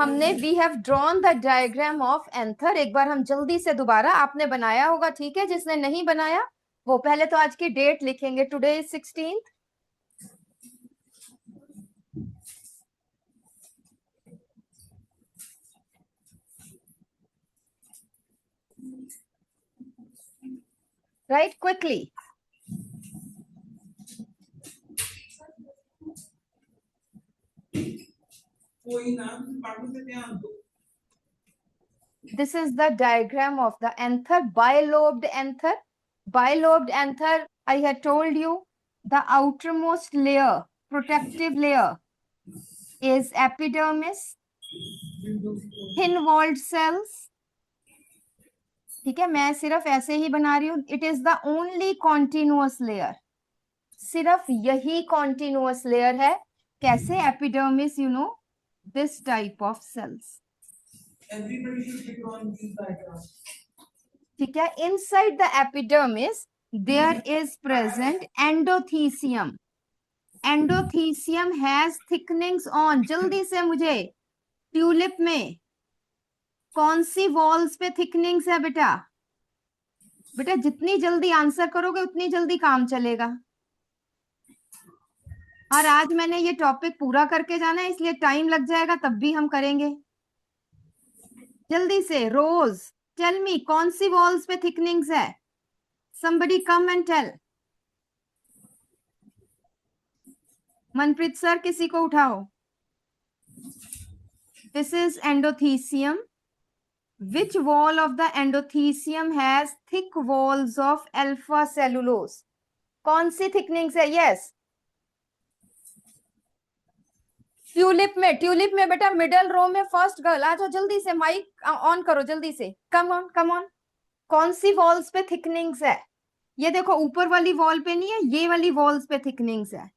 हमने we have drawn the diagram of anther. एक बार हम जल्दी से दोबारा, आपने बनाया होगा, ठीक है, जिसने नहीं बनाया वो पहले तो आज की डेट लिखेंगे, today is 16th। Right, quickly. This is the diagram of the anther, bilobed anther. Bilobed anther, I had told you, the outermost layer, protective layer, is epidermis, thin-walled cells. ठीक है, मैं सिर्फ ऐसे ही बना रही हूँ. It is the only continuous layer. सिर्फ यही continuous layer है. कैसे? Epidermis, you know, this type of cells. Everybody should be on these diagrams. ठीक है, inside the epidermis there is present endothecium. Endothecium has thickenings on. जल्दी से मुझे, tulip में कौन सी वॉल्स पे थिकनिंग्स है बेटा? बेटा जितनी जल्दी आंसर करोगे उतनी जल्दी काम चलेगा. और आज मैंने ये टॉपिक पूरा करके जाना है, इसलिए टाइम लग जाएगा, तब भी हम करेंगे. जल्दी से, रोज टेल मी, कौन सी वॉल्स पे थिकनिंग्स है? somebody come and tell. Manpreet sir, किसी को उठाओ. This is endothecium. Which wall of the endothecium has thick walls of alpha cellulose? कौन सी थिकनिंग्स है? यस, ट्यूलिप में. ट्यूलिप में बेटा मिडल रो में फर्स्ट गर्ल, आ जाओ जल्दी से, माइक ऑन करो जल्दी से. कम ऑन कम ऑन. कौन सी वॉल्स पे थिकनिंग्स है? ये देखो, ऊपर वाली वॉल पे नहीं है, ये वाली वॉल्स पे थिकनिंग्स है.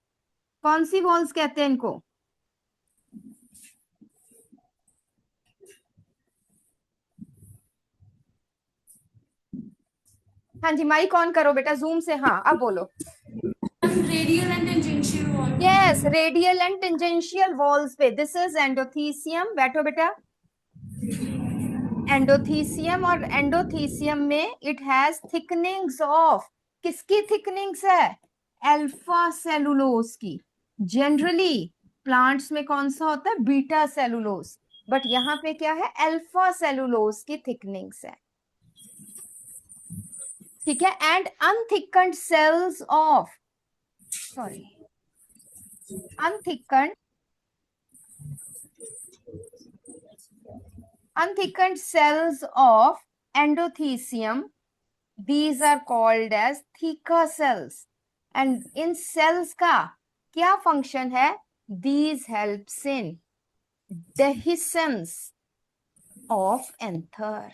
कौन सी वॉल्स कहते हैं इनको? हाँ जी, माइक ऑन करो बेटा, जूम से. हाँ, अब बोलो. Radial and tangential wall. Yes, radial and tangential walls पे. This is endothecium. बैठो बेटा. एंडोथीसियम, और एंडोथीसियम में इट हैज थिकनिंग्स ऑफ, किसकी थिकनिंग्स है? अल्फा सेलुलोज की. जनरली प्लांट्स में कौन सा होता है? Beta cellulose. बट यहाँ पे क्या है? अल्फा सेलुलोज की थिकनिंग्स है. ठीक है. And unthickened cells of, sorry, unthickened cells of endothecium, these are called as theca cells. And in cells का क्या function है? These helps in dehiscence of anther.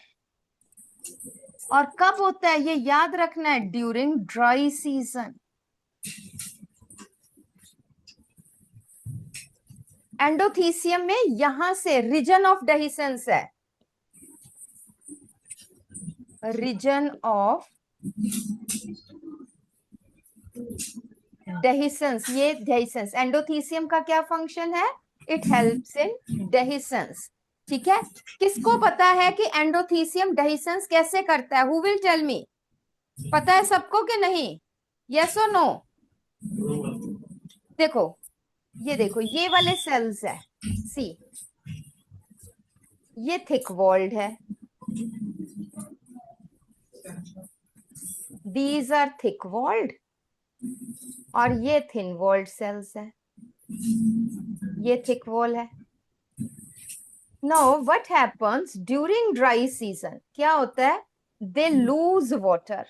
और कब होता है ये याद रखना है? During dry season. एंडोथीसियम में यहां से रीजन ऑफ डेहिसेंस है. रीजन ऑफ डेहिसेंस, ये डेहिसेंस. एंडोथीसियम का क्या फंक्शन है? It helps in dehiscence. ठीक है. किसको पता है कि एंडोथीसियम डेहिसेंस कैसे करता है? Who will tell me? पता है सबको कि नहीं? यस और नो? देखो, ये देखो, ये वाले सेल्स है, सी, ये थिक वॉल्ड है. These are thick walled. और ये थिन वॉल्ड सेल्स है. ये थिक वॉल है. Now what happens during dry season? क्या होता है? They lose water.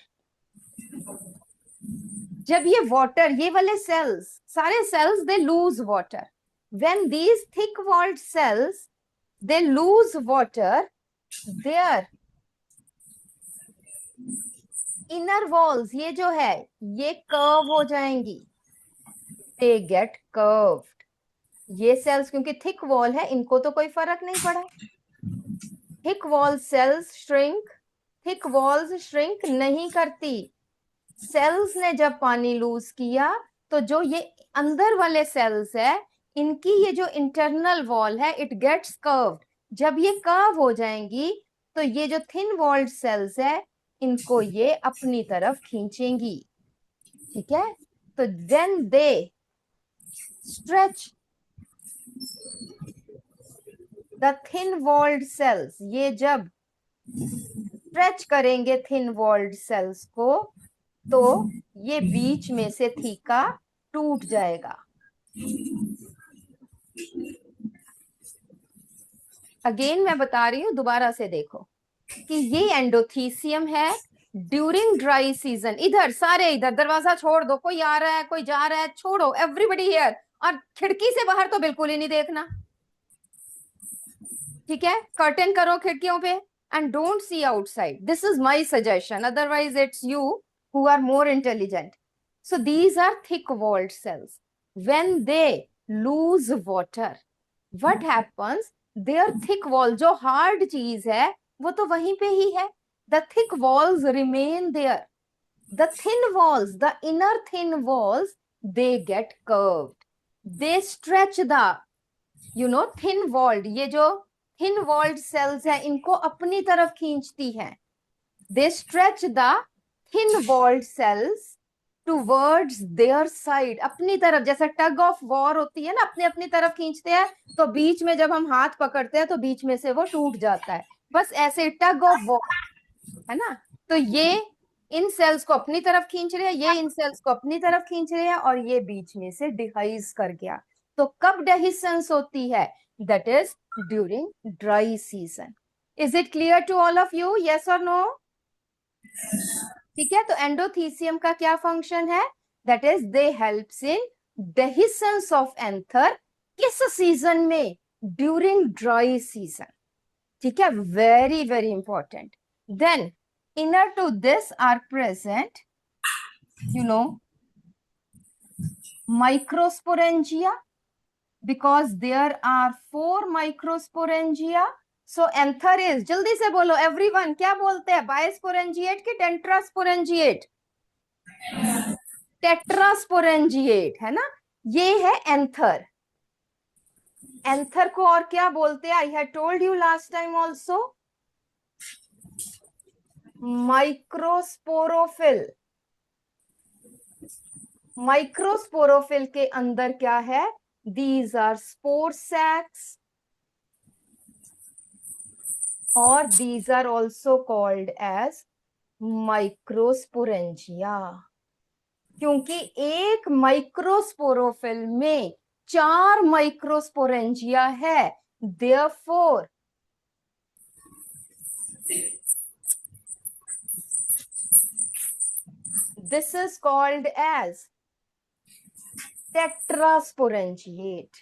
जब ये वाटर, ये वाले सेल्स, सारे cells, they lose water. When these thick walled cells they lose water, their inner walls, ये जो है, ये कर्व हो जाएंगी. They get curved. ये सेल्स क्योंकि थिक वॉल है, इनको तो कोई फर्क नहीं पड़ा. Thick wall cells shrink. Thick walls shrink नहीं करती. सेल्स ने जब पानी लूज किया तो जो ये अंदर वाले सेल्स है, इनकी ये जो इंटरनल वॉल है, इट गेट्स कर्व्ड. जब ये कर्व हो जाएंगी तो ये जो थिन वॉल्ड सेल्स है इनको ये अपनी तरफ खींचेंगी, ठीक है। तो when they stretch the thin walled cells, ये जब स्ट्रेच करेंगे थिन वॉल्ड सेल्स को तो ये बीच में से थीका टूट जाएगा। अगेन मैं बता रही हूं, दोबारा से देखो कि ये एंडोथीसियम है ड्यूरिंग ड्राई सीजन। इधर सारे इधर, दरवाजा छोड़ दो, कोई आ रहा है कोई जा रहा है, छोड़ो, एवरीबडी हियर। और खिड़की से बाहर तो बिल्कुल ही नहीं देखना, ठीक है। कर्टन करो खिड़कियों पे and don't see outside. This is my suggestion, otherwise it's you who are more intelligent. So these are thick walled cells. When they lose water, what happens, their thick wall, जो hard चीज है वो तो वहीं पे ही है, the thick walls remain there, the thin walls, the inner thin walls, they get curved, they stretch the thin walled, ये जो thin walled cells है इनको अपनी तरफ खींचती है। they stretch the thin walled cells towards their side, अपनी तरफ, जैसे टग ऑफ वॉर होती है ना, अपनी अपनी तरफ खींचते हैं, तो बीच में जब हम हाथ पकड़ते हैं तो बीच में से वो टूट जाता है, बस ऐसे टग ऑफ वॉर, है ना। तो ये इन सेल्स को अपनी तरफ खींच रहे हैं, ये इन सेल्स को अपनी तरफ खींच रहे हैं, और ये बीच में से डिहाइज कर गया। तो कब डेहिसेंस होती है? That is during dry season. Is it clear to all of you, yes और नो? ठीक है, तो एंडोथीसियम का क्या फंक्शन है? That is they helps in dehiscence of anther. किस सीजन में? ड्यूरिंग ड्राई सीजन, ठीक है, very very important. Then inner to this are present, microsporangia, because there are 4 microsporangia. So anther is, जल्दी से बोलो everyone, क्या बोलते हैं, बायोस्पोरेंजिएट की टेट्रास्पोरेंजिएट? टेट्रास्पोरेंजिएट, है ना। ये है एंथर। एंथर को और क्या बोलते हैं? I had told you last time also, microsporophyll. Microsporophyll के अंदर क्या है? These are spore sacs, और these are also called as microsporangia, क्योंकि एक माइक्रोस्पोरोफिल में 4 माइक्रोस्पोरेंजिया है। Therefore this is called as tetrasporangiate।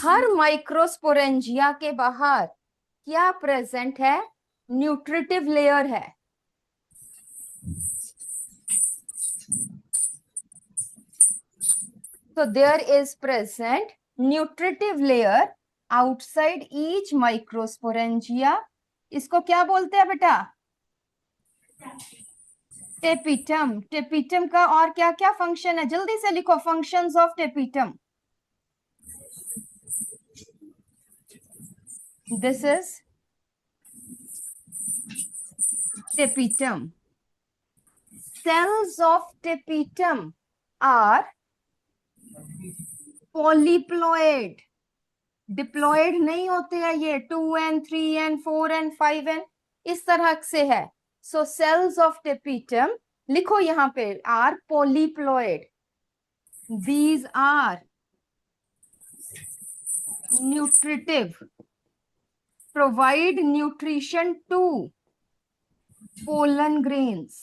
Her microsporangia के बाहर क्या प्रेजेंट है? न्यूट्रिटिव लेयर है। So there is present nutritive layer outside each microsporangia. इसको क्या बोलते हैं बेटा? टेपिटम। टेपिटम का और क्या क्या फंक्शन है? जल्दी से लिखो functions of tapetum. This is tapetum. Cells of tapetum are polyploid. Diploid नहीं होते हैं ये, 2n 3n 4n 5n इस तरह से है। सो सेल्स ऑफ टेपिटम लिखो यहां पे, are polyploid. These are nutritive, provide nutrition to pollen grains,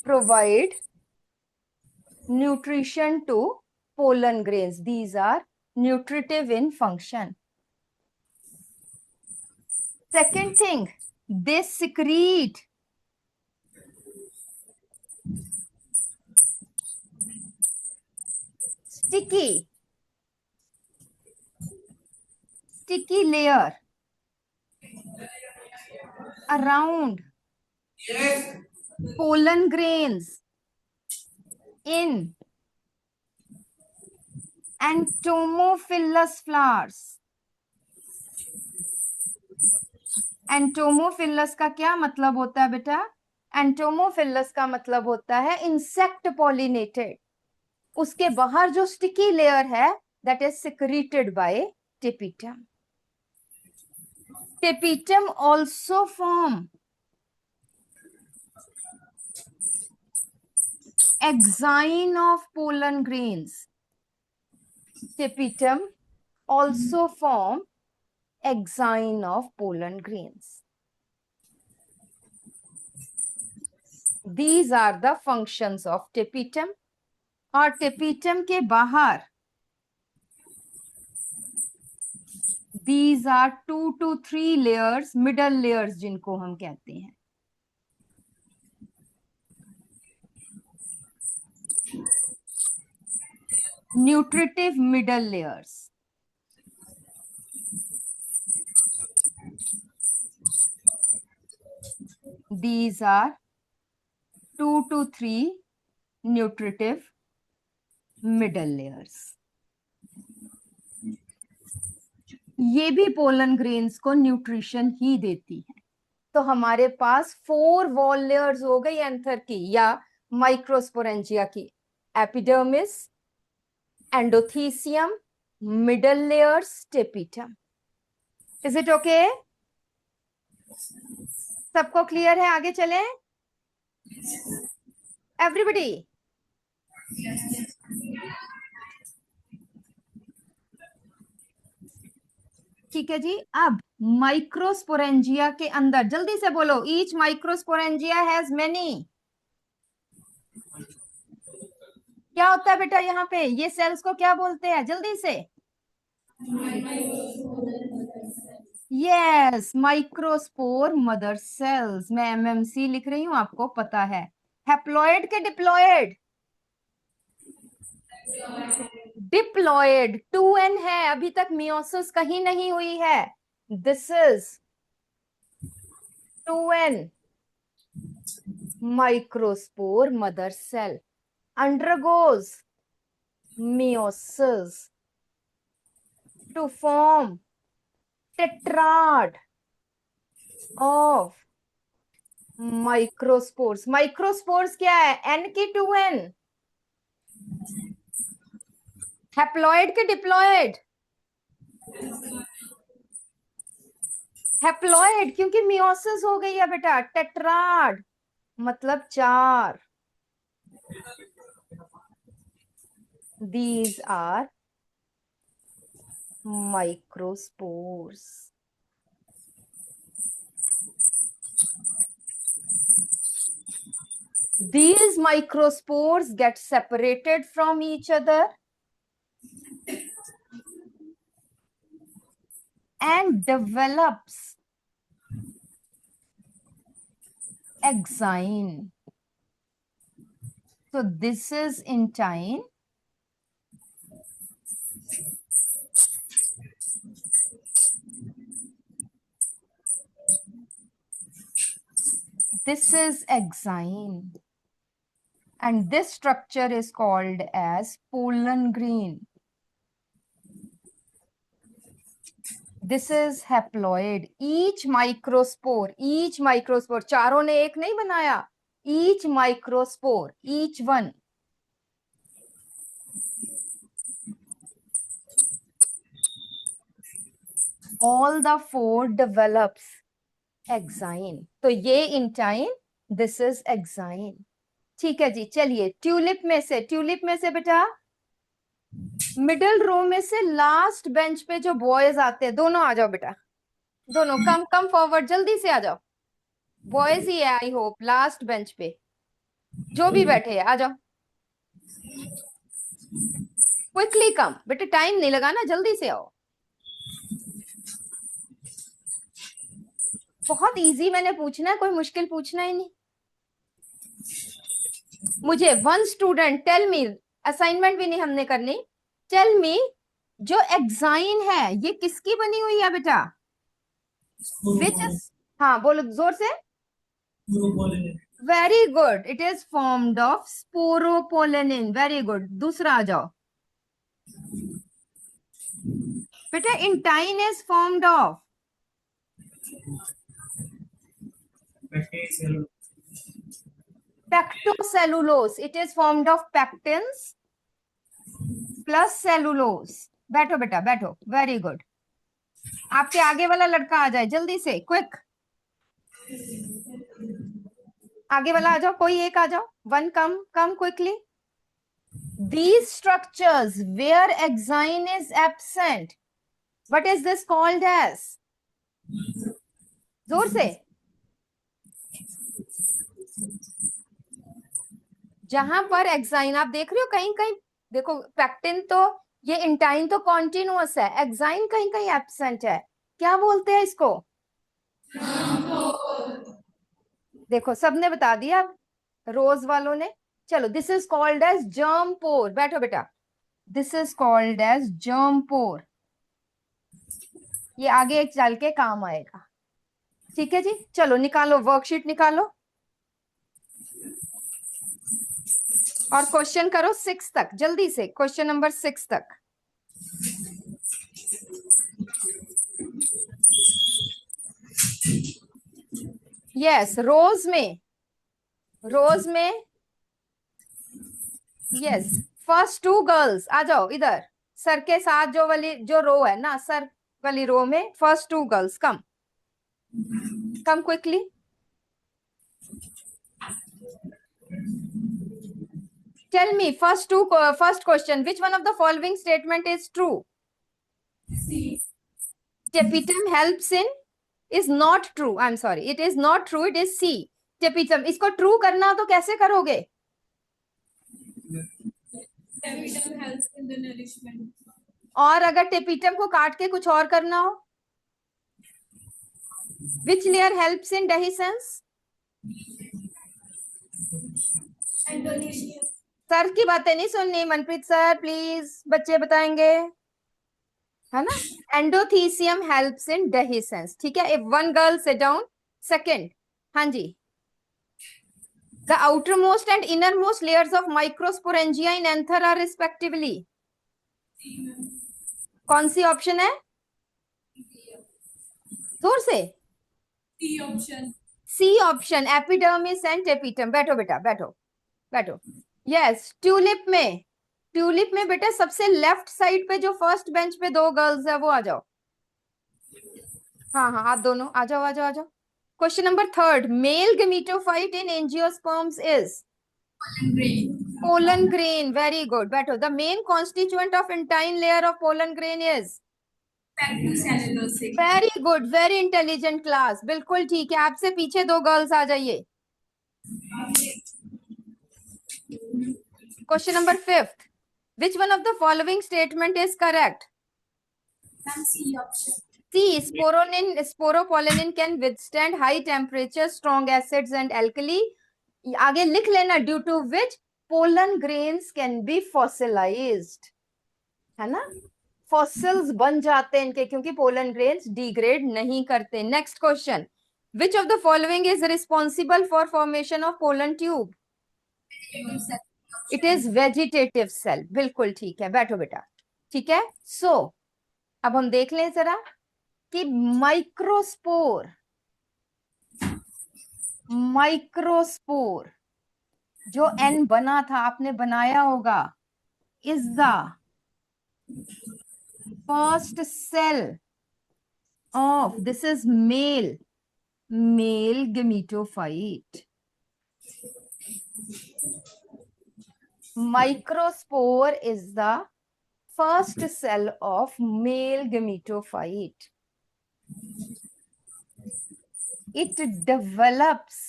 provide nutrition to pollen grains. These are nutritive in function. Second thing, they secrete sticky layer around pollen grains in entomophilous flowers. Entomophilous का क्या मतलब होता है बेटा? Entomophilous का मतलब होता है इंसेक्ट पॉलिनेटेड. उसके बाहर जो स्टिकी लेयर है that is secreted by tapetum. Tapetum also form exine of pollen grains. Tapetum also form exine of pollen grains. These are the functions of tapetum. और tapetum के बाहर these are 2 to 3 layers, middle layers जिनको हम कहते हैं. Nutritive middle layers. These are 2 to 3 nutritive middle layers. ये भी pollen grains को न्यूट्रिशन ही देती है. तो हमारे पास 4 वॉल लेयर्स हो गई एंथर की या माइक्रोस्पोरेंजिया की. Epidermis, endothecium, middle layers, tapetum. Is it okay? सबको क्लियर है? आगे चलें. एवरीबडी. ठीक है जी. अब माइक्रोस्पोरेंजिया के अंदर जल्दी से बोलो. Each microsporangia has many. क्या होता है बेटा यहाँ पे? ये सेल्स को क्या बोलते हैं? जल्दी से. Yes, microspore mother sales. मैं एमएमसी लिख रही हूँ, आपको पता है. हैप्लॉइड के डिप्लॉइड? डिप्लॉइड. 2n है, अभी तक मियोसिस कहीं नहीं हुई है. This is 2n microspore mother cell undergoes meiosis to form tetrad of microspores. Microspores क्या है? n की 2n. हैप्लॉइड के डिप्लॉइड? हैप्लॉइड, क्योंकि मियोसिस हो गई है बेटा. टेट्राड मतलब 4. These are microspores. These microspores get separated from each other and develops exine. So this is intine. This is exine. And this structure is called as pollen grain. This is haploid. Each microspore, चारों ने एक नहीं बनाया. Each microspore, each one all the 4 develops exine. तो ये intine, this is exine. ठीक है जी. चलिए ट्यूलिप में से बेटा मिडिल रो में से लास्ट बेंच पे जो बॉयज आते हैं, दोनों आ जाओ बेटा. दोनों कम फॉरवर्ड, जल्दी से आ जाओ. बॉयज ही है आई होप. लास्ट बेंच पे जो भी बैठे हैं आ जाओ. क्विकली कम बेटा, टाइम नहीं लगाना, जल्दी से आओ. बहुत इजी मैंने पूछना है, कोई मुश्किल पूछना ही नहीं. मुझे 1 स्टूडेंट टेल मी, असाइनमेंट भी नहीं हमने करनी. टेल मी, जो एक्साइन है ये किसकी बनी हुई है बेटा? विच हाँ बोलो जोर से। Very good, it is formed of sporopollenin. Very good, दूसरा आ जाओ बेटा। Intine is formed of pectocellulose. It is formed of pectins plus cellulose. बैठो बेटा बैठो, वेरी गुड। आपके आगे वाला लड़का आ जाए जल्दी से, क्विक। आगे वाला आ जाओ, कोई एक आ जाओ, one come come quickly. These structures where exine is absent, what is this called as? जोर से। जहां पर एक्साइन आप देख रहे हो कहीं कहीं, देखो पैक्टिन तो, ये इंटाइन तो कॉन्टिन्यूअस है, एक्साइन कहीं कहीं एब्सेंट है, क्या बोलते हैं इसको? देखो सबने बता दिया, रोज वालों ने। चलो, this is called as germ pore. बैठो बेटा, this is called as germ pore. ये आगे चल के काम आएगा, ठीक है जी। चलो निकालो, वर्कशीट निकालो और क्वेश्चन करो 6 तक जल्दी से, क्वेश्चन नंबर 6 तक। यस, रोज में यस, फर्स्ट 2 गर्ल्स आ जाओ इधर, सर के साथ जो वाली जो रो है ना, सर वाली रो में first 2 girls come come quickly. Tell me first question, which one of the following statement is true? Tapetum helps in is not true. I'm sorry, it is not true, it is C. Tapetum, इसको true करना तो कैसे करोगे? Tapetum helps in the nourishment. और अगर tapetum को काट के कुछ और करना हो? Which layer helps in dehiscence? Endothelium. Sir की बातें नहीं सुननी, मनप्रीत सर प्लीज, बच्चे बताएंगे, है ना। एंडोथीसियम हेल्प्स इन डेहिसेंस, ठीक है। If one girl sit down, second, हाँ जी। The outermost and innermost layers of microsporangia in anther are respectively, कौन सी ऑप्शन है? जोर से। C option. C option, epidermis and tapetum. बैठो बेटा बैठो बैठो। यस, ट्यूलिप में बेटा सबसे लेफ्ट साइड पे जो फर्स्ट बेंच पे 2 गर्ल्स है वो आ जाओ। हाँ हाँ, आप दोनों आ जाओ आ जाओ आ जाओ। Question number 3, mail gametophyte in angiosperms is pollen grain. Very good, बैठो। The main constituent of intine layer of pollen grain is Pectocellulose. Very good, very intelligent class, बिल्कुल ठीक है। आपसे पीछे 2 गर्ल्स आ जाइए। Question number 5, which one of the following statement is correct? C option. C, sporopollenin can withstand high temperature, strong acids and alkali. आगे लिख लेना, due to which pollen grains can be fossilized, है ना। Fossils बन जाते हैं इनके, क्योंकि पोलन ग्रेन्स डिग्रेड नहीं करते। Next question, which of the following is responsible for formation of pollen tube? It is vegetative cell, बिल्कुल ठीक है। बैठो बेटा, ठीक है। सो अब हम देख लें जरा कि माइक्रोस्पोर जो एन बना था, आपने बनाया होगा, is the first cell of, this is male gametophyte. Microspore is the first cell of male gametophyte. It develops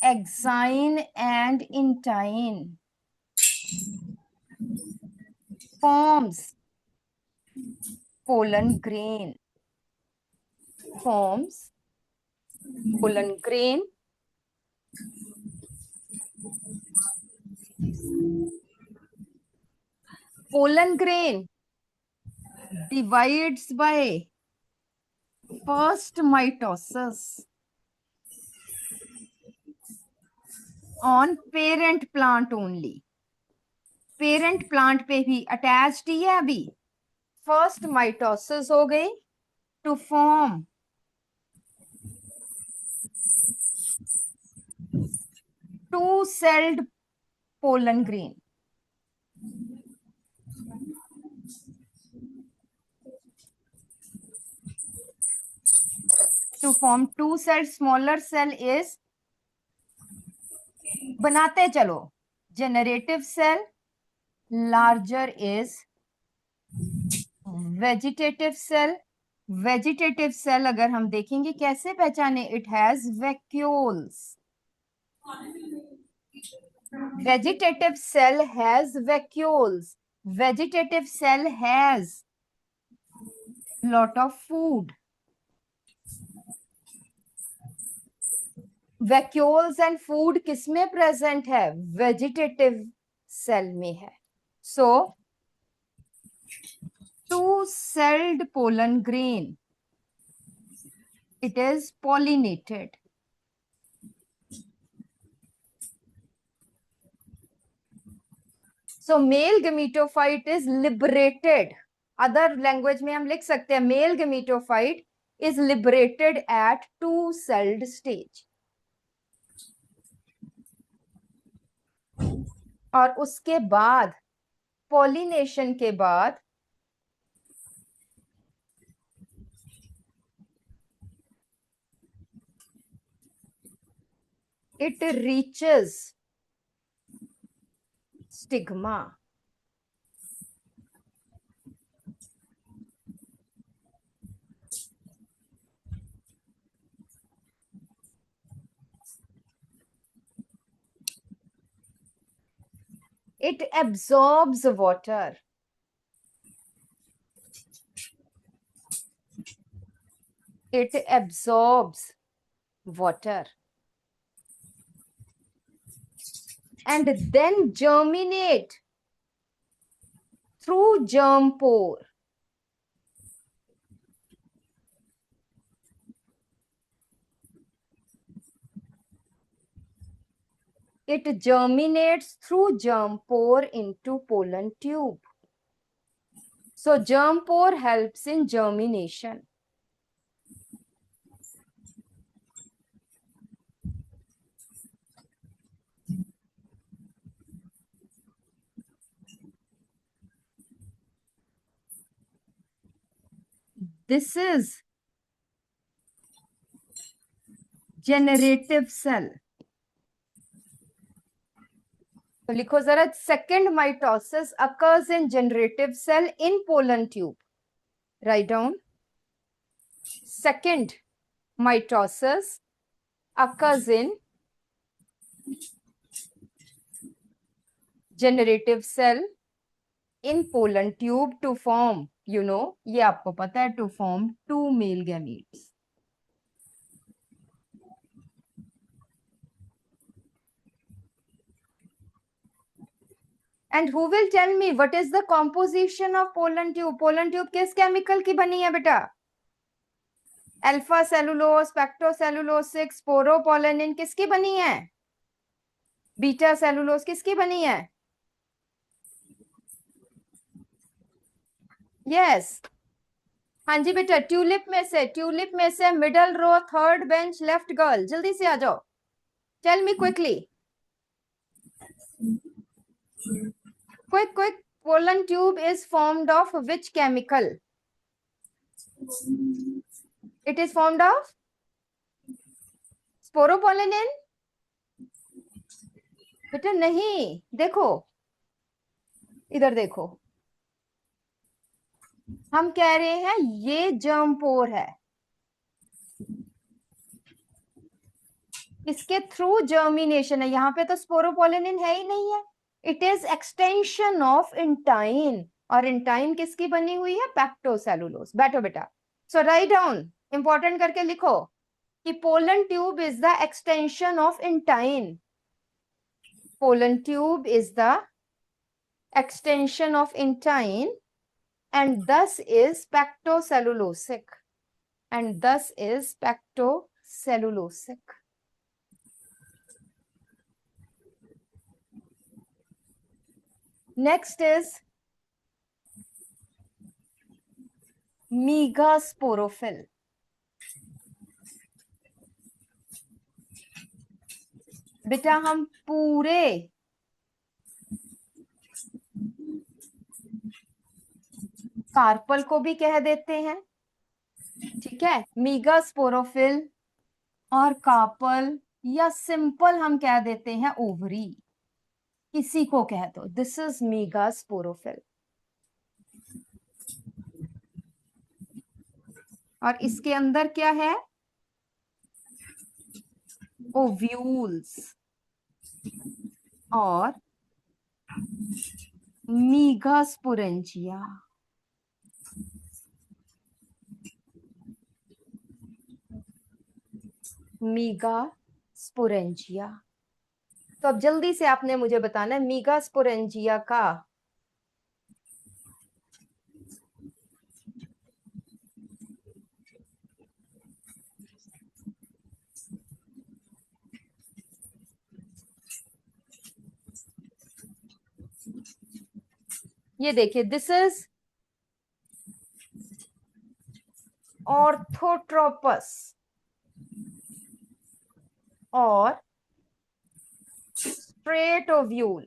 exine and intine, forms pollen grain, pollen grain divides by First mitosis on parent plant only. Parent plant पे भी attached ही है अभी. First mitosis हो गई to form two celled pollen grain. To form two cell, smaller cell is, बनाते चलो, generative cell, larger is vegetative cell. Vegetative cell अगर हम देखेंगे कैसे पहचाने, it has vacuoles. Vegetative cell has vacuoles. Vegetative cell has lot of food. Vacuoles and food किसमें present है? Vegetative cell में है. So, two-celled pollen grain. It is pollinated. So male gametophyte is liberated. Other language में हम लिख सकते हैं male gametophyte is liberated at two-celled stage. और उसके बाद pollination के बाद it reaches stigma. It absorbs water. It absorbs water. And then germinate through germ pore. It germinates through germ pore into pollen tube. So germ pore helps in germination. This is generative cell. तो लिखो जरा, second mitosis occurs in generative cell in pollen tube. Write down. Second mitosis occurs in generative cell in pollen tube to form, you know, ये आपको पता है, to form two male gametes. And who will tell me what is the composition of pollen tube? Pollen tube किस chemical की बनी है बेटा? Alpha cellulose, pectocellulose, sporopollenin किसकी बनी है? Beta cellulose किसकी बनी है? Yes. हाँ जी बेटा, ट्यूलिप में से middle row, third bench, left girl, जल्दी से आ जाओ. Tell me quickly. Quick. Pollen tube is formed of which chemical? It is formed of sporopollenin. बेटा नहीं, देखो इधर देखो, हम कह रहे हैं ये जर्म पोर है, इसके थ्रू जर्मिनेशन है. यहाँ पे तो स्पोरोपोलेनिन है ही नहीं है. It is extension of intine, और इंटाइन किसकी बनी हुई है? पैक्टोसेलुलोज. बैठो बेटा. सो राइट डाउन, इंपॉर्टेंट करके लिखो कि pollen tube is the extension of intine. Pollen tube is the extension of intine and thus is pectocellulosic. and thus is pectocellulosic. Next is megasporophyll. बेटा हम पूरे कार्पल को भी कह देते हैं, ठीक है, मेगास्पोरोफिल और कार्पल, या सिंपल हम कह देते हैं ओवरी, किसी को कह दो, दिस इज मेगास्पोरोफिल। और इसके अंदर क्या है, ओव्यूल्स और मेगास्पोरेंजिया। मेगास्पोरेंजिया। तो अब जल्दी से आपने मुझे बताना है मेगास्पोरेंजिया का ये देखिए, दिस इज ऑर्थोट्रोपस और स्ट्रेट ओव्यूल।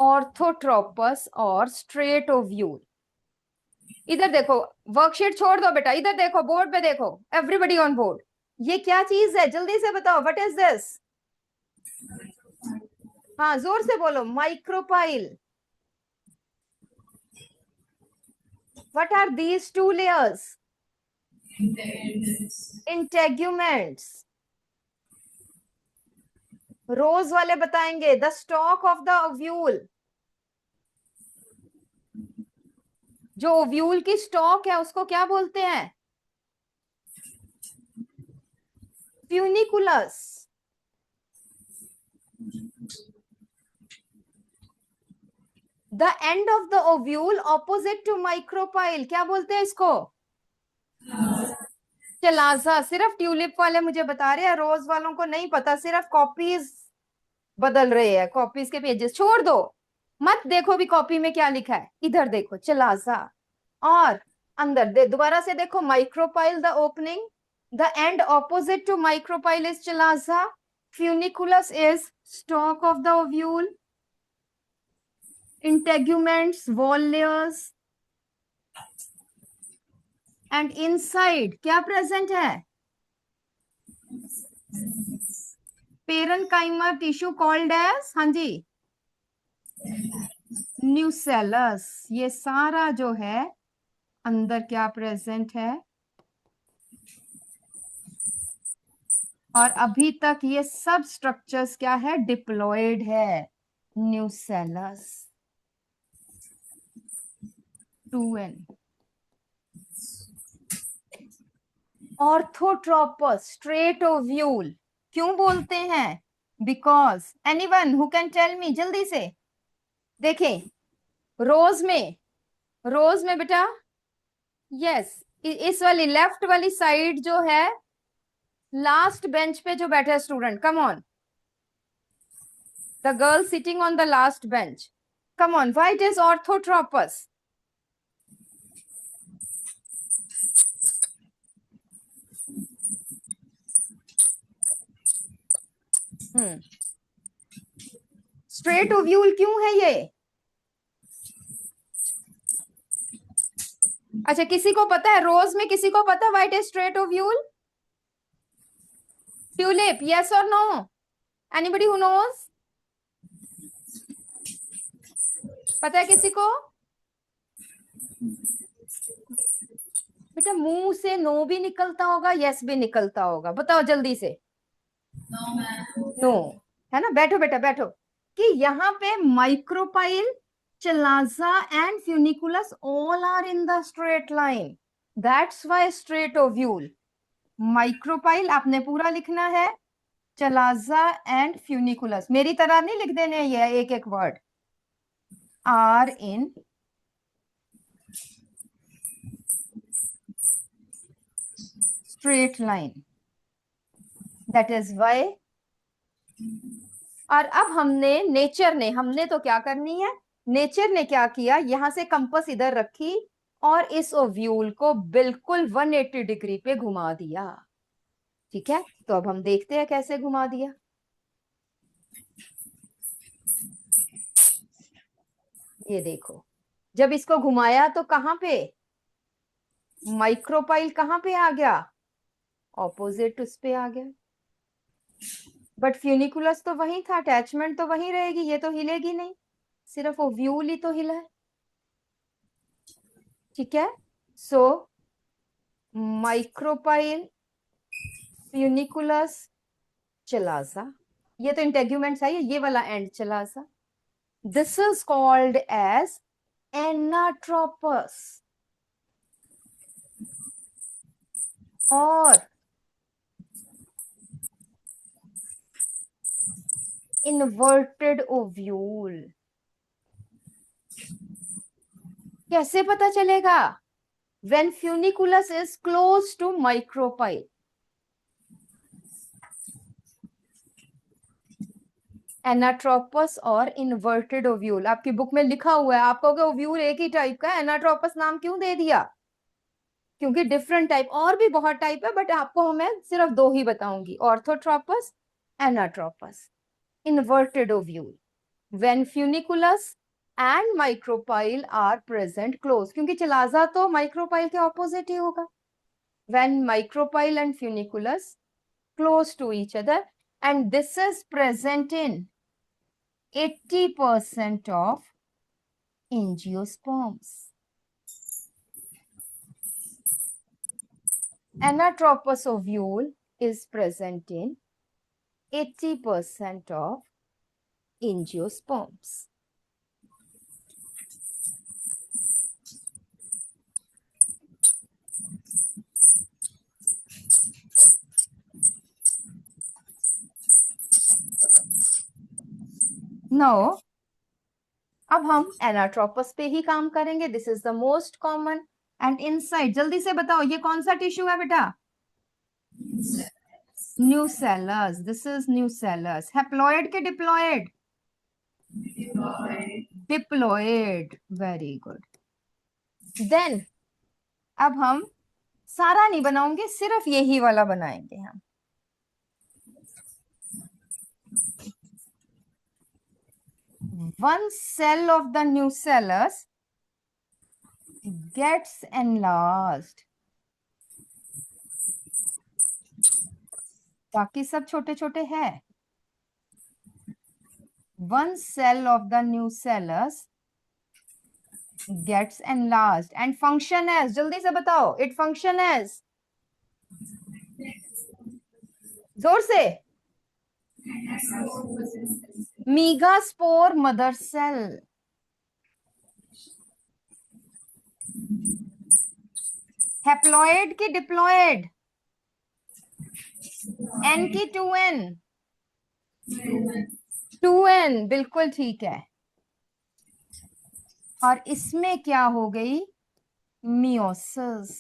ऑर्थोट्रोपस और स्ट्रेट ओव्यूल। इधर देखो, वर्कशीट छोड़ दो बेटा, इधर देखो, बोर्ड पे देखो, एवरीबडी ऑन बोर्ड। ये क्या चीज है, जल्दी से बताओ, व्हाट इज दिस? हाँ जोर से बोलो, micropyle. What are these two layers? Integuments. Rows वाले बताएंगे, the stalk of the ovule. जो ओव्यूल की स्टॉक है उसको क्या बोलते हैं? Funiculus. The end of the ovule opposite to micropyle, क्या बोलते हैं इसको? चलाजा। सिर्फ ट्यूलिप वाले मुझे बता रहे हैं, रोज वालों को नहीं पता, सिर्फ कॉपीज बदल रहे हैं, कॉपीज के पेजेस छोड़ दो, मत देखो भी कॉपी में क्या लिखा है, इधर देखो, चलाजा। और अंदर दोबारा से देखो, micropyle the opening, the end opposite to micropyle is chalaza, funiculus is stalk of the ovule, integuments wall layers, and inside क्या प्रेजेंट है? पेरेन्काइमा टिश्यू कॉल्ड एज, हाँ जी, न्यूसेलस। ये सारा जो है अंदर क्या प्रेजेंट है, और अभी तक ये सब स्ट्रक्चर्स क्या है, डिप्लॉयड है, nucellus. 2n। Orthotropous straight ovule क्यों बोलते हैं? Because anyone who can tell me, जल्दी से देखें, रोज में बेटा, यस, इस वाली लेफ्ट वाली साइड जो है, लास्ट बेंच पे जो बैठे student, come on, the girl sitting on the last bench, come on, why it is orthotropous? Straight ovule क्यों है ये? अच्छा, किसी को पता है, रोज में किसी को पता why it is straight ovule? Tulip, yes और नो? Anybody who knows? पता है किसी को? बेटा मुंह से नो भी निकलता होगा, यस भी निकलता होगा, बताओ जल्दी से। नो, है ना, बैठो बेटा बैठो, कि यहाँ पे micropyle, chalaza and funiculus all are in the straight line, that's why straight ovule. Micropyle आपने पूरा लिखना है, चलाजा एंड फ्यूनिकुलस, मेरी तरह नहीं लिख देने ये एक एक word, are in straight line. That is why. और अब हमने तो क्या करनी है, नेचर ने क्या किया, यहां से कंपास इधर रखी और इस ओव्यूल को बिल्कुल 180 डिग्री पे घुमा दिया। ठीक है, तो अब हम देखते हैं कैसे घुमा दिया। ये देखो, जब इसको घुमाया तो कहां पे माइक्रोपाइल कहां पे आ गया, ऑपोजिट उस पे आ गया। बट फ्यूनिकुलस तो वही था, अटैचमेंट तो वही रहेगी, ये तो हिलेगी नहीं, सिर्फ ओव्यूल ही तो हिला है। ठीक है, सो माइक्रोपाइल, फ्यूनिकुलस, चलाजा, ये तो इंटेग्यूमेंट्स है, ये वाला end chalaza. This is called as anatropous और इन्वर्टेड ओव्यूल। कैसे पता चलेगा, when funiculus is close to micropyle, anatropous और इन्वर्टेड ओव्यूल। आपकी बुक में लिखा हुआ है, आप कहोगे ओव्यूल एक ही टाइप का है, एनाट्रोपस नाम क्यों दे दिया, क्योंकि डिफरेंट टाइप, और भी बहुत टाइप है, बट आपको मैं सिर्फ दो ही बताऊंगी, orthotropous, anatropous. Inverted ovule when funiculus and micropyle are present close, क्योंकि चलाजा तो माइक्रोपाइल के ऑपोजिट ही होगा। when micropyle and funiculus close to each other, and this is present in 80% of angiosperms. Anatropous ovule is present in 80% of angiosperms. Now, अब हम anatropous पे ही काम करेंगे, this is the most common. And inside, जल्दी से बताओ ये कौन सा टिश्यू है बेटा, nucellus, this is nucellus. Haploid के diploid, diploid, very good. Then अब हम सारा नहीं बनाओगे, सिर्फ यही वाला बनाएंगे हम। One cell of the nucellus gets enlarged, बाकी सब छोटे छोटे हैं। One cell of the nucellus gets enlarged and function as, जल्दी से बताओ, it function as, जोर से, मेगास्पोर मदर सेल। हैप्लॉइड की डिप्लॉइड, एन की 2n, 2n बिल्कुल ठीक है। और इसमें क्या हो गई, मियोसिस।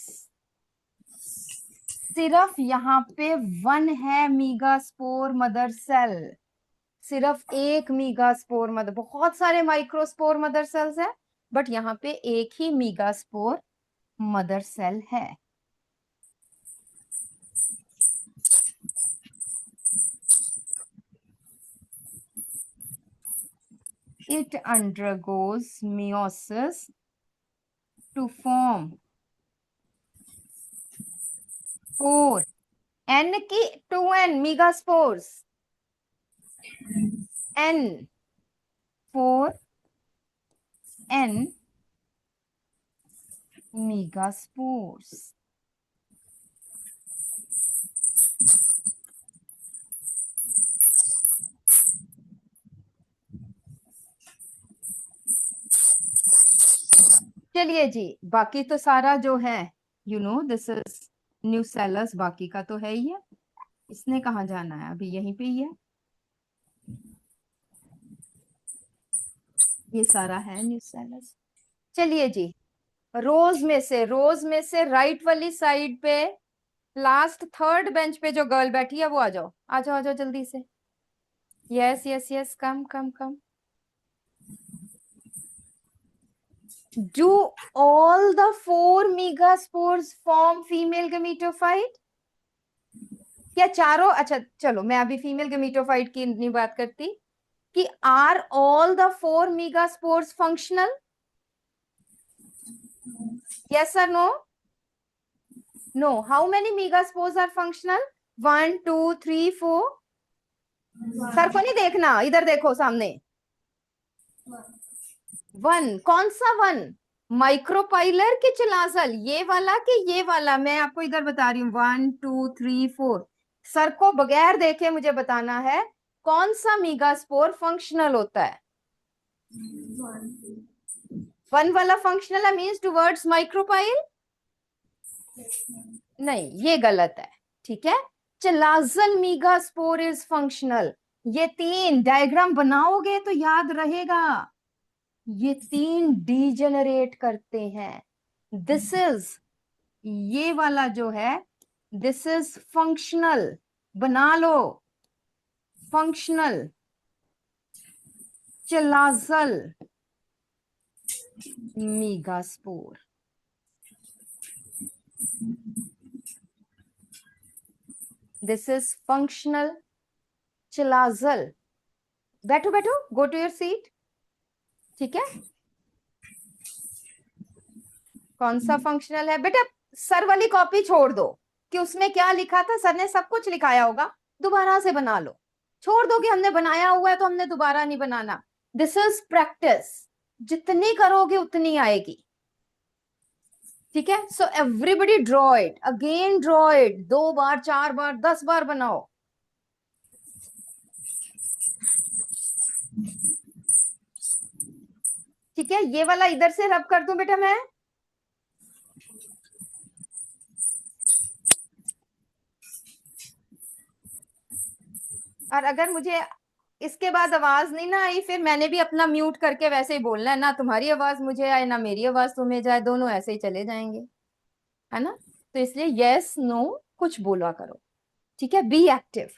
सिर्फ यहाँ पे 1 है मीगास्पोर मदर सेल, सिर्फ एक मीगास्पोर मदर, बहुत सारे माइक्रोस्पोर मदर सेल्स है, बट यहाँ पे एक ही मीगास्पोर मदर सेल है। It undergoes meiosis to form 4 n की 2n megaspores, n 4 n megaspores। चलिए जी, बाकी तो सारा जो है, you know this is nucellus, बाकी का तो है ही है, इसने कहाँ जाना है, अभी यहीं पे ही है। ये सारा है न्यूसेलस। चलिए जी, रोज में से राइट वाली साइड पे लास्ट थर्ड बेंच पे जो गर्ल बैठी है वो आ जाओ, आ जाओ, आ जाओ जल्दी से। Yes yes yes, come come come. Do all the 4 megaspores form female gametophyte? क्या चारों? अच्छा चलो, मैं अभी फीमेल गमीटोफाइट की नहीं बात करती, कि are all the 4 megaspores functional? Yes और no? No. How many megaspores are functional? 1 2 3 4? Sir को नहीं देखना, इधर देखो सामने। 1। कौन सा 1? माइक्रोपाइलर के चिलाजल, ये वाला कि ये वाला? मैं आपको इधर बता रही हूँ, 1 2 3 4। सर को बगैर देखे मुझे बताना है कौन सा मेगास्पोर फंक्शनल होता है। 1 वाला फंक्शनल है, मीन्स टुवर्ड्स माइक्रोपाइल? नहीं, ये गलत है। ठीक है, चिलाजल मेगास्पोर इज फंक्शनल। ये 3 डायग्राम बनाओगे तो याद रहेगा, ये 3 डीजेनरेट करते हैं। दिस इज, ये वाला जो है, दिस इज फंक्शनल, बना लो, functional chalazal megaspore. This is functional chalazal. बैठो बैठो, गो टू योर सीट। ठीक है, कौन सा फंक्शनल है बेटा? सर वाली कॉपी छोड़ दो, कि उसमें क्या लिखा था, सर ने सब कुछ लिखाया होगा, दोबारा से बना लो। छोड़ दो कि हमने बनाया हुआ है तो हमने दोबारा नहीं बनाना। दिस इज प्रैक्टिस, जितनी करोगे उतनी आएगी। ठीक है, so everybody draw it again, draw it 2 बार 4 बार 10 बार बनाओ। ठीक है, ये वाला इधर से रब कर दूं बेटा मैं? और अगर मुझे इसके बाद आवाज नहीं ना आई, फिर मैंने भी अपना म्यूट करके वैसे ही बोलना है, ना तुम्हारी आवाज मुझे आए ना मेरी आवाज तुम्हें जाए, दोनों ऐसे ही चले जाएंगे, है ना? तो इसलिए यस नो कुछ बोला करो। ठीक है, बी एक्टिव।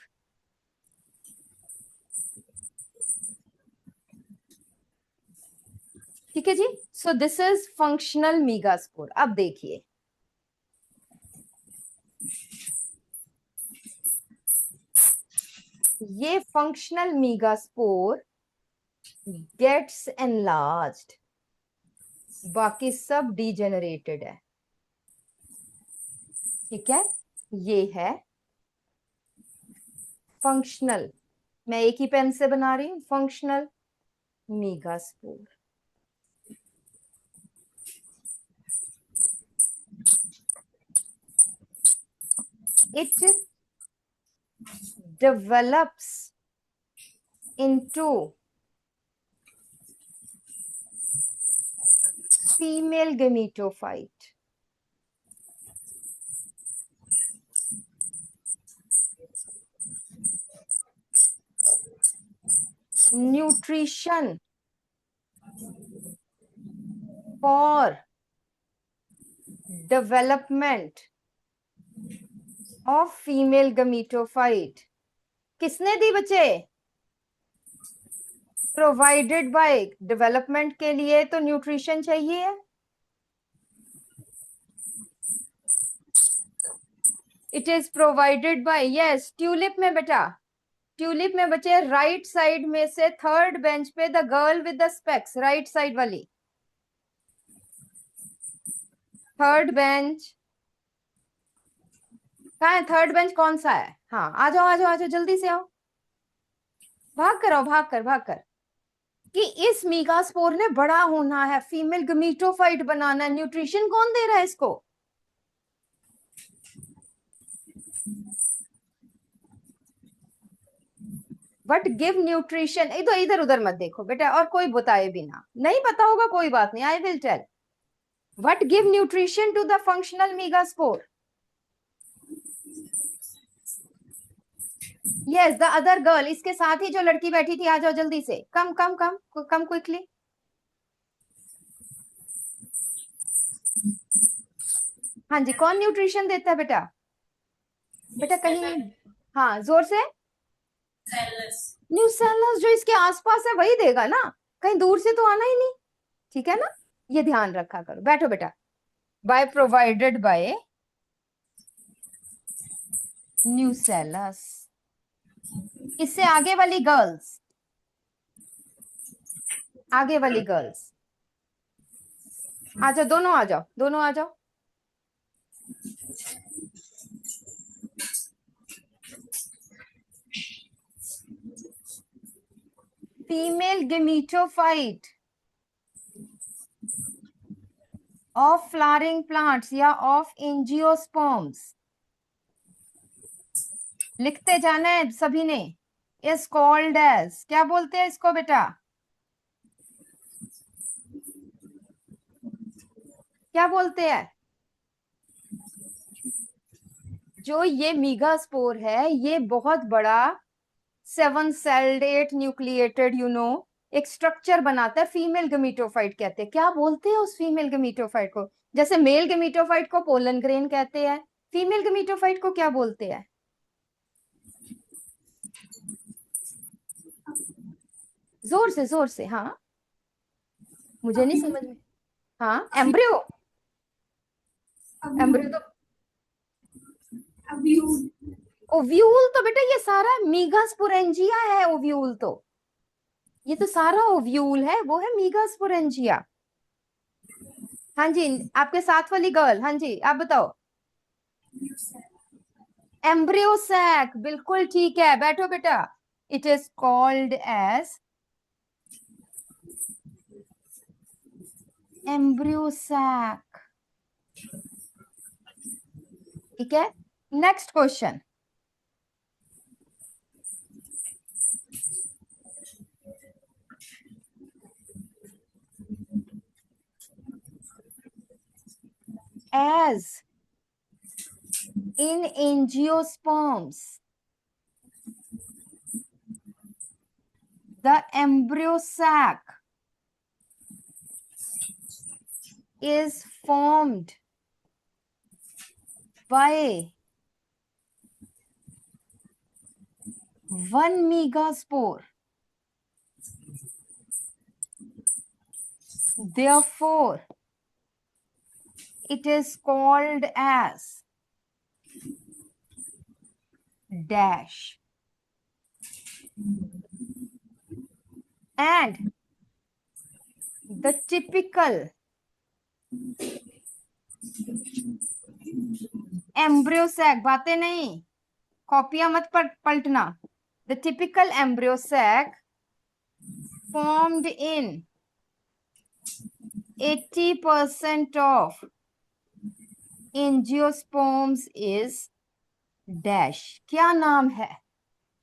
ठीक है जी, so this is functional megaspore. अब देखिए, ये फंक्शनल मेगास्पोर गेट्स एनलार्ज्ड, बाकी सब डिजेनरेटेड है। ठीक है, ये है फंक्शनल, मैं एक ही पेन से बना रही हूं, functional megaspore. it develops into female gametophyte. Nutrition for development of female gametophyte किसने दी बच्चे? प्रोवाइडेड बाय, डेवलपमेंट के लिए तो न्यूट्रिशन चाहिए। It is provided by, yes, tulip में बेटा, ट्यूलिप में बच्चे राइट साइड में से थर्ड बेंच पे the girl with the specs, right side वाली, थर्ड बेंच कहाँ है? थर्ड बेंच कौन सा है? हाँ, आ जाओ आ जाओ आ जाओ, जल्दी से आओ, भाग कर आओ, भाग कर भाग कर। कि इस मीगास्पोर ने बड़ा होना है, फीमेल गमीटोफाइट बनाना है, न्यूट्रिशन कौन दे रहा है इसको? बट गिव न्यूट्रिशन, इधर इधर उधर मत देखो बेटा, और कोई बताए बिना, नहीं पता होगा कोई बात नहीं, I will tell. What give nutrition to the functional megaspore? Yes, the other girl, इसके साथ ही जो लड़की बैठी थी, आ जाओ जल्दी से, कम कम कम कम क्विकली। हाँ जी, कौन न्यूट्रिशन देता है बेटा? बेटा कहीं, हाँ जोर से। न्यूसेलस जो इसके आसपास है वही देगा ना, कहीं दूर से तो आना ही नहीं, ठीक है ना, ये ध्यान रखा करो। बैठो बेटा। By provided by nucellus. इससे आगे वाली गर्ल्स, आगे वाली गर्ल्स आ जाओ, दोनों आ जाओ, दोनों आ जाओ। Female gametophyte of flowering plants या ऑफ एंजियोस्पर्म्स, लिखते जाना है सभी ने। इज कॉल्ड एज, क्या बोलते हैं इसको बेटा? क्या बोलते हैं? जो ये मीगास्पोर है, ये बहुत बड़ा 7 सेल्ड 8 न्यूक्लिएटेड एक स्ट्रक्चर बनाता है, फीमेल गेमीटोफाइट कहते हैं। क्या बोलते हैं उस फीमेल गेमीटोफाइट को? जैसे मेल गेमीटोफाइट को पोलन ग्रेन कहते हैं, फीमेल गेमीटोफाइट को क्या बोलते हैं? जोर से हाँ, मुझे नहीं समझ में। हाँ, एम्ब्रियो। एम्ब्रियो तो, ओव्यूल तो बेटा ये सारा मीगास्पोरेंजिया है, ओव्यूल तो, ये तो सारा ओव्यूल है, वो है मीगास्पोरेंजिया। हाँ जी, आपके साथ वाली गर्ल, हाँ जी आप बताओ। एम्ब्रियो सैक, बिल्कुल ठीक है, बैठो बेटा। It is called as embryo sac, ठीक है। Next question. As in angiosperms, the embryo sac is formed by one megaspore. Therefore, it is called as dash. And the typical embryo sac, बातें नहीं, कॉपियां मत पलटना। The typical embryo sac formed in 80% of angiosperms is dash। क्या नाम है?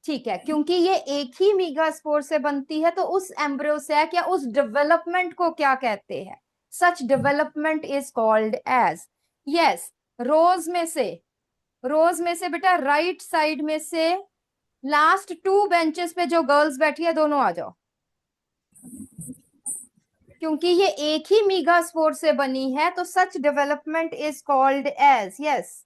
ठीक है, क्योंकि ये एक ही मीगास्पोर से बनती है, तो उस एम्ब्रियो सैक या उस डेवलपमेंट को क्या कहते हैं? Such development is called as, yes. Rows में से बेटा राइट साइड में से लास्ट 2 बेंचेस पे जो गर्ल्स बैठी है, दोनों आ जाओ, क्योंकि ये एक ही मीगास्पोर से बनी है, तो such development is called as, yes,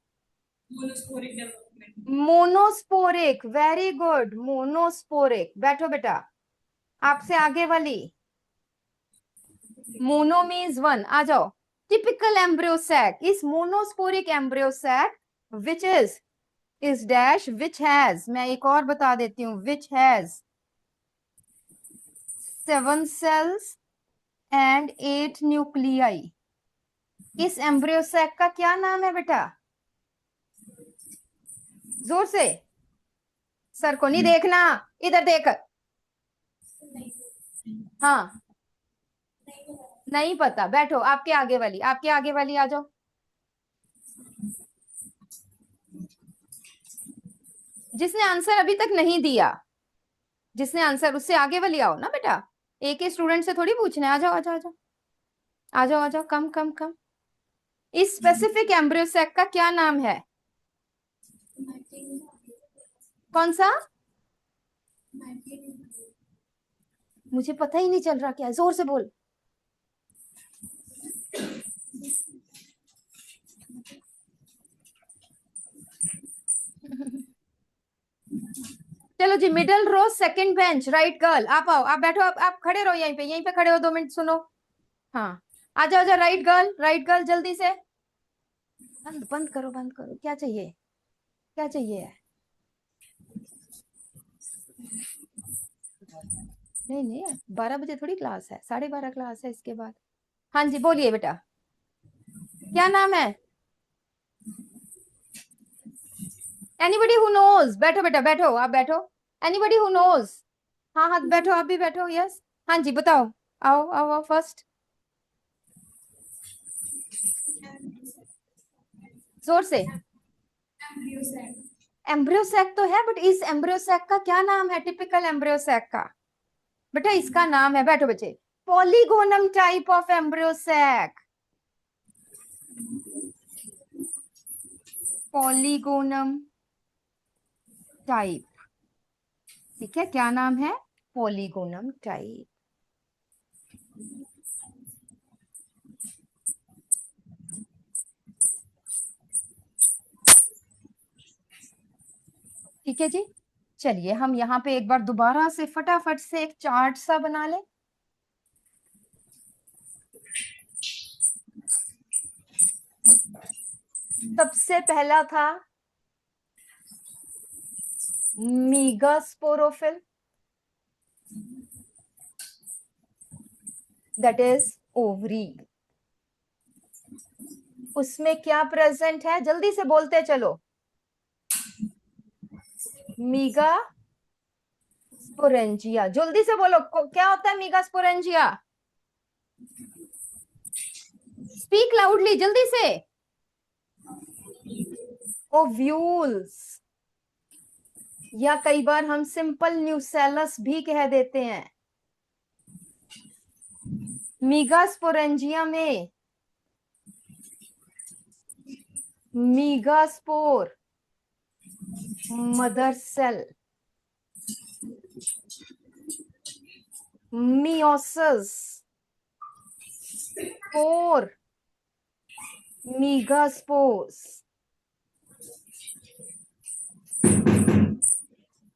monosporic. Very good, monosporic. बैठो बेटा। आपसे आगे वाली, मोनो मीन्स 1, आ जाओ। Typical embryo sac is monosporic embryo sac which is dash, which has, मैं एक और बता देती हूँ, which has 7 cells and 8 nuclei। इस एम्ब्रियो सैक का क्या नाम है बेटा? जोर से, सर को नहीं देखना, इधर देख। हाँ, नहीं पता, बैठो। आपके आगे वाली, आपके आगे वाली आ जाओ। जिसने आंसर अभी तक नहीं दिया, जिसने आंसर, उससे आगे वाली आओ ना बेटा, एक ही स्टूडेंट से थोड़ी पूछना है। आ जाओ आ जाओ आ जाओ आ जाओ आ जाओ, कम कम कम। इस स्पेसिफिक एम्ब्रियो सैक का क्या नाम है? कौन सा? मुझे पता ही नहीं चल रहा, क्या? जोर से बोल। चलो जी, middle row second bench, right girl, आप आओ, आप बैठो, आप खड़े रहो यहीं पे खड़े हो, 2 मिनट सुनो। हाँ, आ जाओ, जाओ, राइट गर्ल जल्दी से। बंद बंद करो, बंद करो, क्या चाहिए, क्या चाहिए? नहीं नहीं, 12 बजे थोड़ी क्लास है, 12:30 क्लास है इसके बाद। हाँ जी, बोलिए बेटा, क्या नाम है? एनीबडी हु नोज, बैठो बेटा, बैठो, आप बैठो। Anybody who knows? हाँ हाँ, बैठो, आप भी बैठो, यस। हाँ जी, बताओ, आओ आओ आओ फर्स्ट, जोर से। Embryo sac. एम्ब्रियोसैक तो है, बट इस एम्ब्रियोसैक का क्या नाम है, टिपिकल एम्ब्रियोसैक का? बेटा इसका नाम है, बैठो बच्चे, polygonum type of embryo sac, polygonum type. ठीक है, क्या नाम है? Polygonum type. ठीक है जी, चलिए हम यहाँ पे एक बार दोबारा से फटाफट से एक चार्ट सा बना लें। सबसे पहला था मीगास्पोरोफिल, दैट इज ओवरी। उसमें क्या प्रेजेंट है, जल्दी से बोलते चलो। मीगा स्पोरेंजिया, जल्दी से बोलो, क्या होता है मीगा स्पोरेंजिया? स्पीक लाउडली, जल्दी से। ओव्यूल्स, या कई बार हम सिंपल न्यूसेलस भी कह देते हैं। मीगा स्पोरेंजिया में megaspore mother cell, meiosis spore megaspores,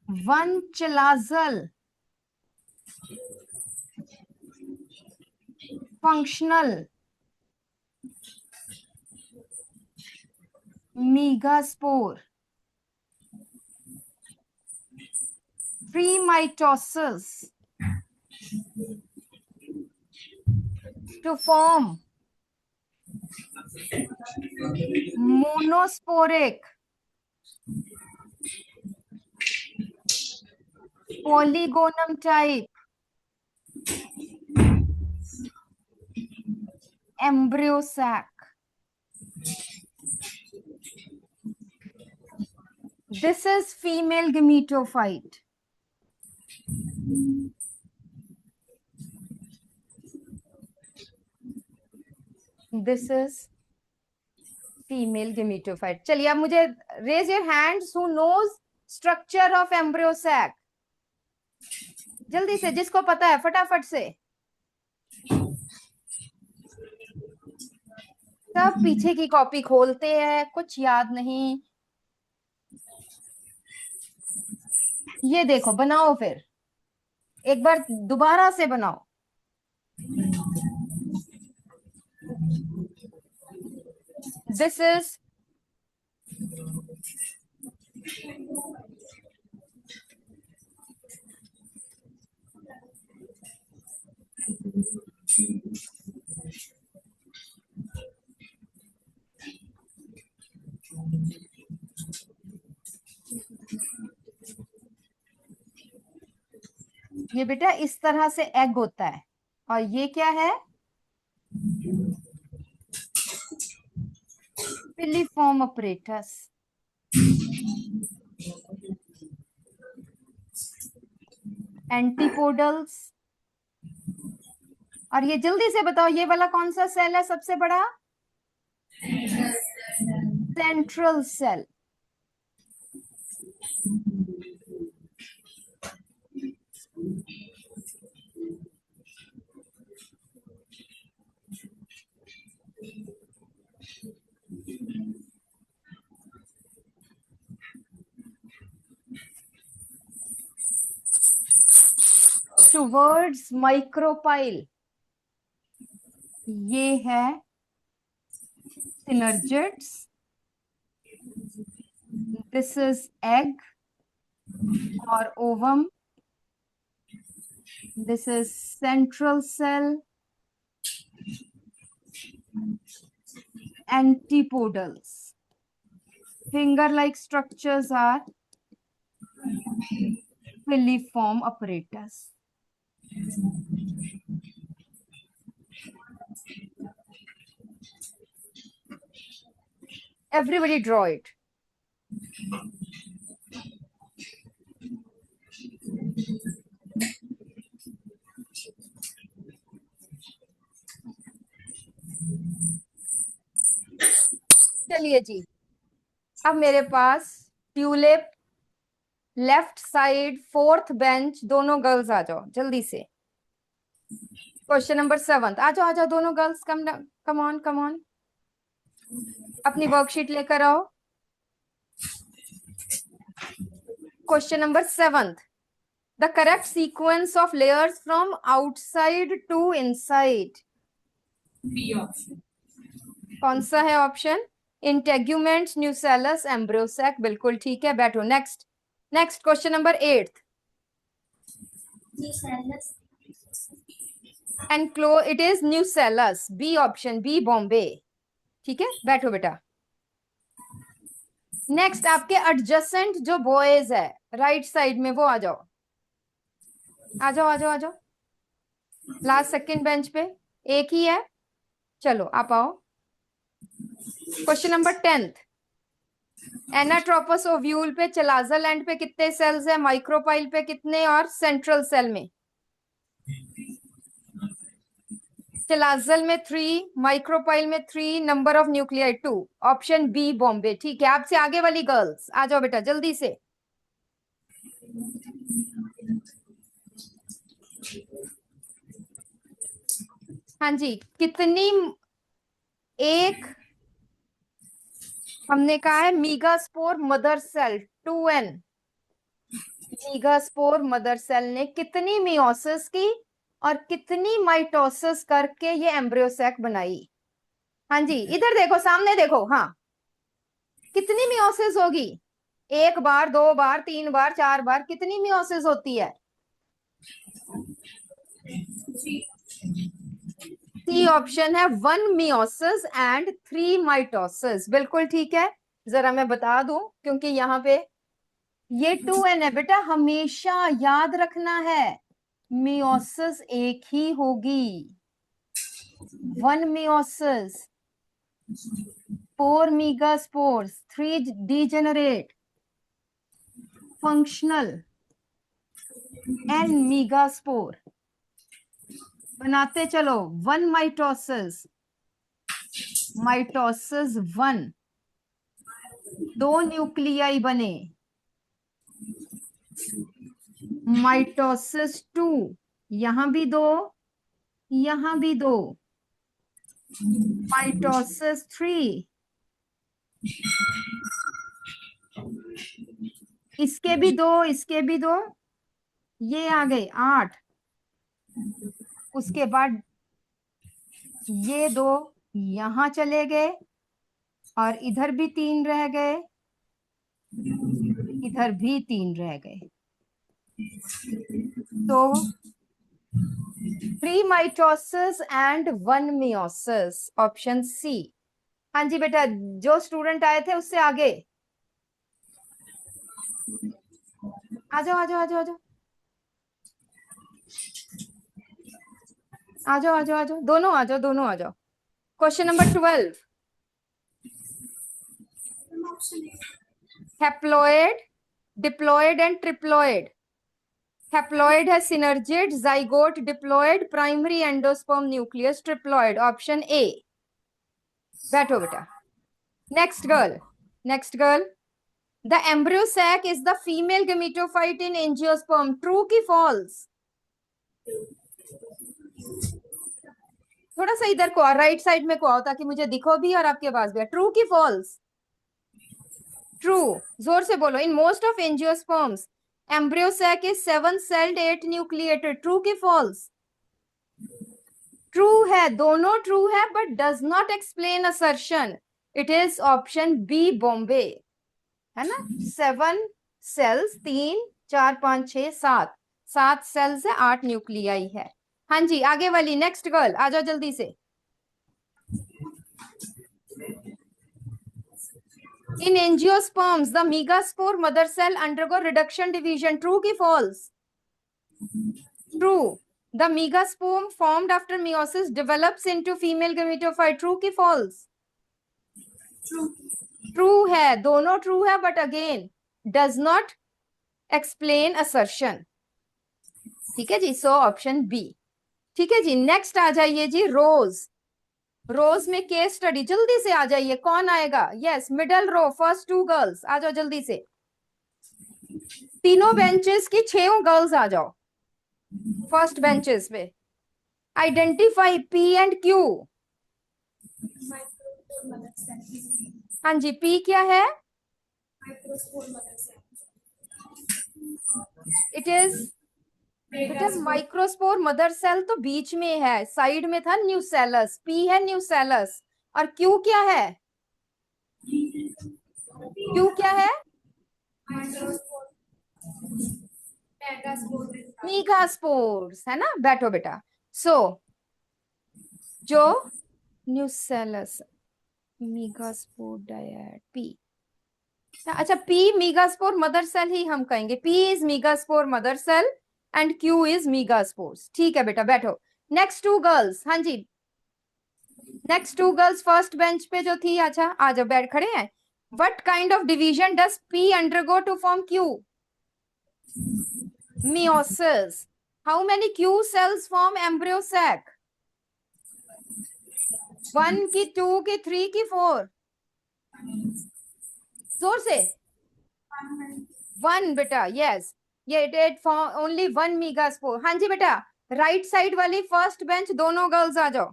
one chalazal functional megaspore, premitosis to form monosporic polygonum type embryo sac. This is female gametophyte. This is female gametophyte. चलिए अब मुझे raise your hands who knows structure of embryo sac. जल्दी से, जिसको पता है फटाफट से। सब पीछे की कॉपी खोलते हैं, कुछ याद नहीं। ये देखो, बनाओ फिर एक बार दोबारा से बनाओ। This is ये बेटा इस तरह से एग होता है, और ये क्या है? पिलिफॉर्म अपरेटस। एंटीपोडल्स। और ये जल्दी से बताओ, ये वाला कौन सा सेल है सबसे बड़ा? Central cell. टुवर्ड्स माइक्रोपाइल, ये है synergids, this is egg or ovum, this is central cell, antipodals. Finger like structures are filiform apparatus. Everybody draw it. चलिए जी, अब मेरे पास tulip, left side, fourth bench, दोनों गर्ल्स आ जाओ जल्दी से। क्वेश्चन नंबर 7, आ जाओ आ जाओ दोनों girls, come on come on, अपनी वर्कशीट लेकर आओ। Question number 7, the correct sequence of layers from outside to inside. B option. कौन सा है ऑप्शन? इंटेग्यूमेंट्स, न्यूसेलस, एम्ब्रियोसैक, बिल्कुल ठीक है, बैठो। Next next question number 8, nucellus एनक्लो it is nucellus, B option, B Bombay, ठीक है, बैठो बेटा। नेक्स्ट आपके एडजेसेंट जो बॉयज है राइट साइड में, वो आ जाओ आ जाओ आ जाओ आ जाओ, लास्ट सेकंड बेंच पे एक ही है, चलो आप आओ। क्वेश्चन नंबर 10, एनाट्रोपस ओव्यूल पे, चलाजल एंड पे कितने सेल्स है, माइक्रोपाइल पे कितने, और सेंट्रल सेल में? चलाजल में 3, माइक्रोपाइल में 3, number of nuclei 2, option B Bombay, ठीक है। आपसे आगे वाली गर्ल्स आ जाओ बेटा जल्दी से। हाँ जी, कितनी, एक हमने कहा है megaspore mother cell 2n, megaspore mother cell ने कितनी मियोसिस की और कितनी माइटोसिस करके ये एम्ब्रियोसैक बनाई? हाँ जी, इधर देखो, सामने देखो, हाँ, कितनी मियोसिस होगी? एक बार, दो बार, 3 बार, 4 बार, कितनी मियोसिस होती है? सी ऑप्शन है 1 मियोसिस एंड 3 माइटोसिस, बिल्कुल ठीक है। जरा मैं बता दूं, क्योंकि यहाँ पे ये 2n है बेटा, हमेशा याद रखना है मियोसिस एक ही होगी। 1 meiosis, 4 megaspores, 3 degenerate, functional, n megaspore, बनाते चलो। 1 माइटोसिस, माइटोसिस 1, 2 न्यूक्लियाई बने, माइटोसिस 2, यहां भी 2, यहां भी 2, माइटोसिस 3, इसके भी 2, इसके भी 2, ये आ गए 8, उसके बाद ये 2 यहां चले गए, और इधर भी 3 रह गए, इधर भी 3 रह गए, तो 3 mitosis and 1 meiosis, option C. हाँ जी बेटा, जो स्टूडेंट आए थे उससे आगे आ जाओ आ जाओ आ जाओ आ जाओ आ जाओ आ जाओ आ जाओ, दोनों आ जाओ, दोनों आ जाओ। Question number 12, haploid, diploid and triploid. Haploid है synergid, zygote, diploid, primary endosperm nucleus, triploid, option A, बैठो बेटा। Next girl, next girl, the embryo sac is the female gametophyte in angiosperm, true की फॉल्स? थोड़ा सा इधर को आओ, right side में को आओ, ताकि मुझे दिखो भी और आपके पास भी। ट्रू की फॉल्स? ट्रू, जोर से बोलो। In most of angiosperms embryo sac is 7 celled 8 nucleated, true की फॉल्स? ट्रू है, दोनों ट्रू है, but does not explain assertion. It is option B Bombay, है ना। 7 सेल्स, 3 4 5 6 7, 7 सेल्स है, 8 न्यूक्लियाई है। हाँ जी, आगे वाली नेक्स्ट गर्ल आ जाओ जल्दी से। In angiosperms, the megaspore mother cell undergo reduction division. True ki false? True. The megaspore formed after meiosis develops into female gametophyte. True ki false? True. True है, दोनों true है, but again does not explain assertion. ठीक है जी, so option B. ठीक है जी, next आ जाइए जी, रोज। रोज में case study, जल्दी से आ जाइए, कौन आएगा? Yes, middle row, first 2 girls आ जाओ जल्दी से। तीनों बेंचेस की 6 गर्ल्स आ जाओ फर्स्ट बेंचेस पे। Identify P and Q. Microspore mother cell. हाँ जी, पी क्या है? Microspore mother cell. It is बेटा माइक्रोस्पोर मदर सेल तो बीच में है, साइड में था न्यूसेलस, पी है न्यूसेलस, और क्यू क्या है? क्यू क्या है? Microspore. Megaspore. मीगास्पोर्स, है ना। बैठो बेटा। सो जो न्यूसेलस, मीगास्पोर डायड, पी। अच्छा, पी मीगास्पोर मदर सेल ही हम कहेंगे, P is megaspore mother cell and Q is megaspores. ठीक है बेटा, बैठो। नेक्स्ट 2 गर्ल्स, हाँ जी, नेक्स्ट 2 गर्ल्स फर्स्ट बेंच पे जो थी, अच्छा आ जाओ, बैठ खड़े हैं। What kind of division does P undergo to form Q? meiosis. How many Q cells form embryo sac? 1 की, 2 की, 3 की, 4? जोर से। 1 बेटा, यस, ये डेट फॉर्म ओनली 1 मेगास्पोर। हाँ जी बेटा, राइट साइड वाली फर्स्ट बेंच दोनों गर्ल्स आ जाओ।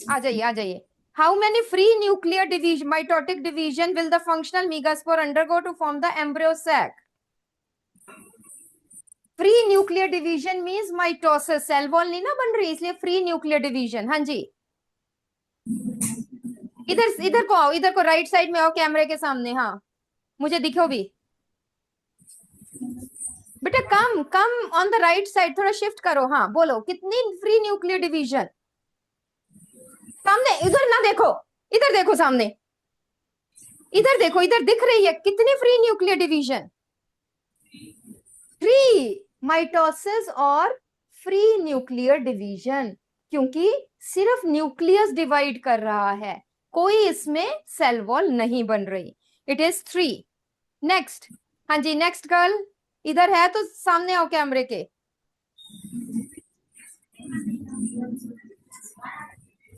आ जाइए, आ जाइए। How many free nuclear division, mitotic division will the functional megaspore undergo to form the embryo sac? Free nuclear division means mitosis, cell wall नहीं ना बन रही, इसलिए फ्री न्यूक्लियर डिवीजन। हाँ जी, इधर इधर को आओ, इधर को, राइट साइड में आओ कैमरे के सामने। हाँ, मुझे दिखो भी बेटा, come come on the right side, थोड़ा शिफ्ट करो। हाँ बोलो, कितनी फ्री न्यूक्लियर डिवीजन? सामने, इधर ना देखो, इधर देखो सामने, इधर देखो, इधर दिख रही है, कितनी फ्री न्यूक्लियर डिवीजन? 3 माइटोसिस और फ्री न्यूक्लियर डिवीजन, क्योंकि सिर्फ न्यूक्लियस डिवाइड कर रहा है, कोई इसमें सेल वॉल नहीं बन रही। It is 3। नेक्स्ट, हाँ जी, नेक्स्ट गर्ल इधर है तो सामने आओ कैमरे के।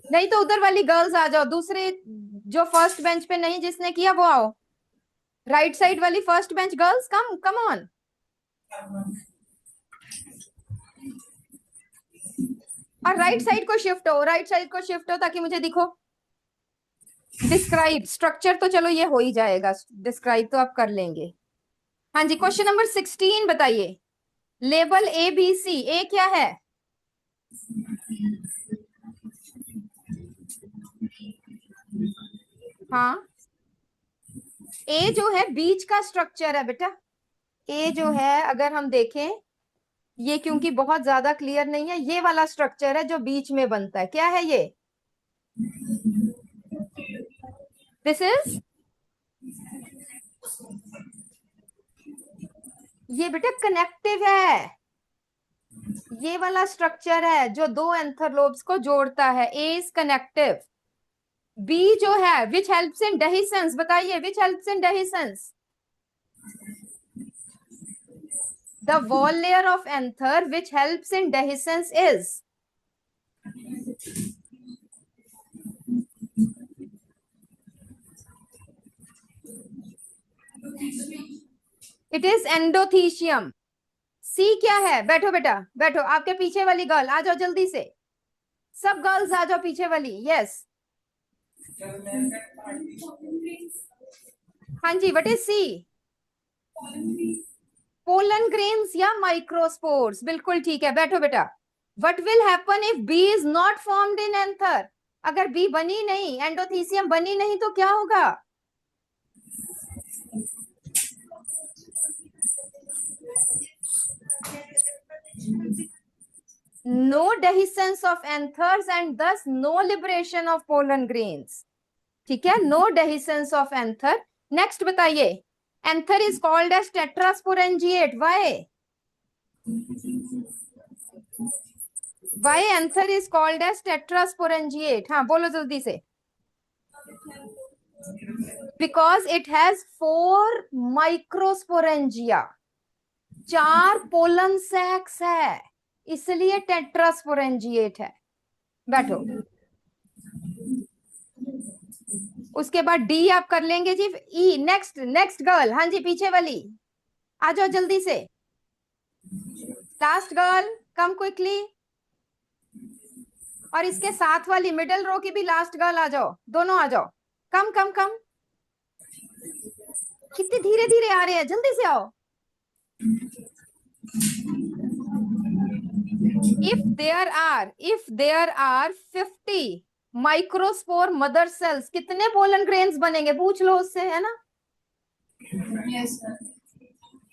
नहीं तो उधर वाली गर्ल्स आ जाओ, दूसरे जो फर्स्ट बेंच पे नहीं जिसने किया वो आओ। राइट साइड वाली first bench girls, come come on. और राइट साइड को शिफ्ट हो, राइट साइड को शिफ्ट हो ताकि मुझे दिखो। डिस्क्राइब स्ट्रक्चर तो चलो ये हो ही जाएगा, डिस्क्राइब तो आप कर लेंगे। हाँ जी, क्वेश्चन नंबर 16 बताइए। Label A B C. ए क्या है? हाँ, ए जो है बीच का स्ट्रक्चर है बेटा। ए जो है अगर हम देखें, ये क्योंकि बहुत ज्यादा क्लियर नहीं है, ये वाला स्ट्रक्चर है जो बीच में बनता है। क्या है ये? दिस इज, ये बेटा कनेक्टिव है, ये वाला स्ट्रक्चर है जो 2 एंथरलोब्स को जोड़ता है। ए इज कनेक्टिव। बी जो है विच हेल्प्स इन डेहिसेंस, बताइए which helps in dehiscence? The wall layer of anther which helps in dehiscence is? It is endothecium. C क्या है? बैठो बेटा, बैठो, आपके पीछे वाली गर्ल आ जाओ जल्दी से, सब गर्ल्स आ जाओ पीछे वाली। यस, हाँ जी, what is C? Pollen grains या माइक्रोस्पोर्स, बिल्कुल ठीक है, बैठो बेटा। What will happen if B is not formed in anther? अगर बी बनी नहीं, एंडोथीसियम बनी नहीं, तो क्या होगा? No dehiscence of anthers and thus no liberation of pollen grains. ठीक है, no dehiscence of anther. Next बताइए, anther is called as tetrasporangiate, why? Why anther is called as tetrasporangiate? हाँ बोलो जल्दी से। Because it has 4 microsporangia, 4 pollen सैक्स है, इसलिए tetrasporangiate है। बैठो। उसके बाद डी आप कर लेंगे जी। ई, नेक्स्ट नेक्स्ट गर्ल, हाँ जी पीछे वाली आ जाओ जल्दी से। लास्ट गर्ल, कम क्विकली। और इसके साथ वाली मिडिल रो की भी लास्ट गर्ल आ जाओ, दोनों आ जाओ। कम कम कम, कितने धीरे धीरे आ रहे हैं, जल्दी से आओ। If there are 50 microspore mother cells, कितने पोलन ग्रेन्स बनेंगे? पूछ लो उससे, है ना? Yes, sir.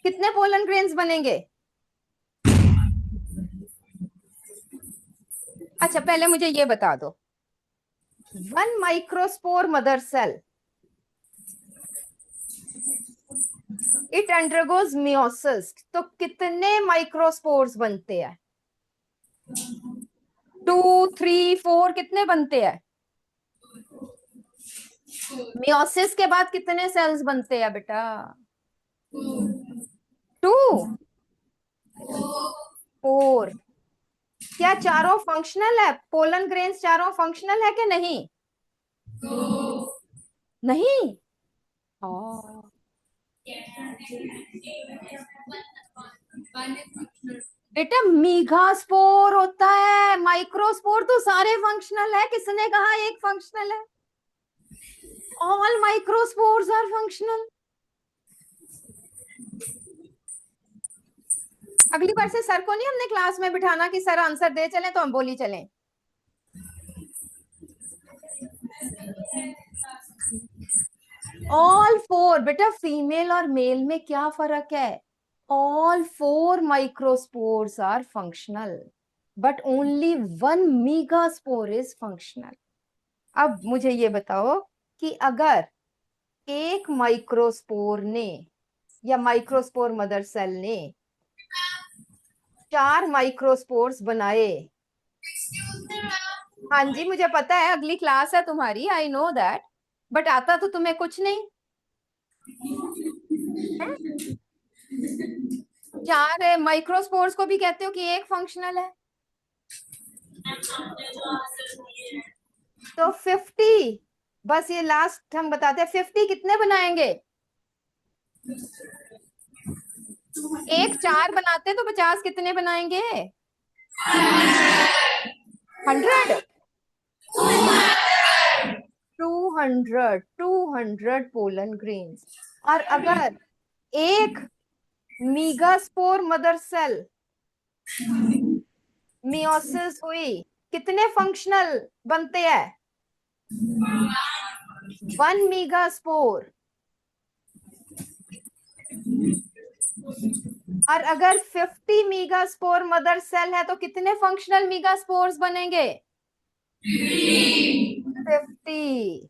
कितने पोलन ग्रेन्स बनेंगे? अच्छा पहले मुझे ये बता दो, 1 microspore mother cell, it undergoes meiosis, तो कितने माइक्रोस्पोर्स बनते हैं? 2, 3, 4, कितने बनते हैं? मियोसिस के बाद कितने सेल्स बनते हैं बेटा? 2, 4। क्या चारों फंक्शनल है? पोलन ग्रेन्स चारों फंक्शनल है कि नहीं? नहीं। बेटा मीगास्पोर होता है, माइक्रोस्पोर तो सारे फंक्शनल है। किसने कहा एक फंक्शनल है? All microspores are functional. अगली बार से सर को नहीं हमने क्लास में बिठाना कि सर आंसर दे चले तो हम बोली चलें। ऑल 4 बेटा, फीमेल और मेल में क्या फर्क है? All 4 microspores are functional, but only 1 megaspore is functional. अब मुझे ये बताओ कि अगर एक माइक्रोस्पोर ने या माइक्रोस्पोर मदर सेल ने 4 माइक्रोस्पोर्स बनाए। हाँ जी मुझे पता है, अगली क्लास है तुम्हारी, आई नो दैट, बट आता तो तुम्हें कुछ नहीं है? 4 माइक्रोस्पोर्स को भी कहते हो कि एक फंक्शनल है। तो 50, बस ये लास्ट हम बताते हैं, 50 कितने बनाएंगे? एक 4 बनाते तो 50 कितने बनाएंगे? 100, 200 पोलन ग्रेन्स। और अगर एक मीगास्पोर मदर सेल मियोसिस हुई, कितने फंक्शनल बनते हैं? 1 मीगास्पोर। और अगर 50 मीगास्पोर मदर सेल है तो कितने फंक्शनल मीगास्पोर्स बनेंगे? 50।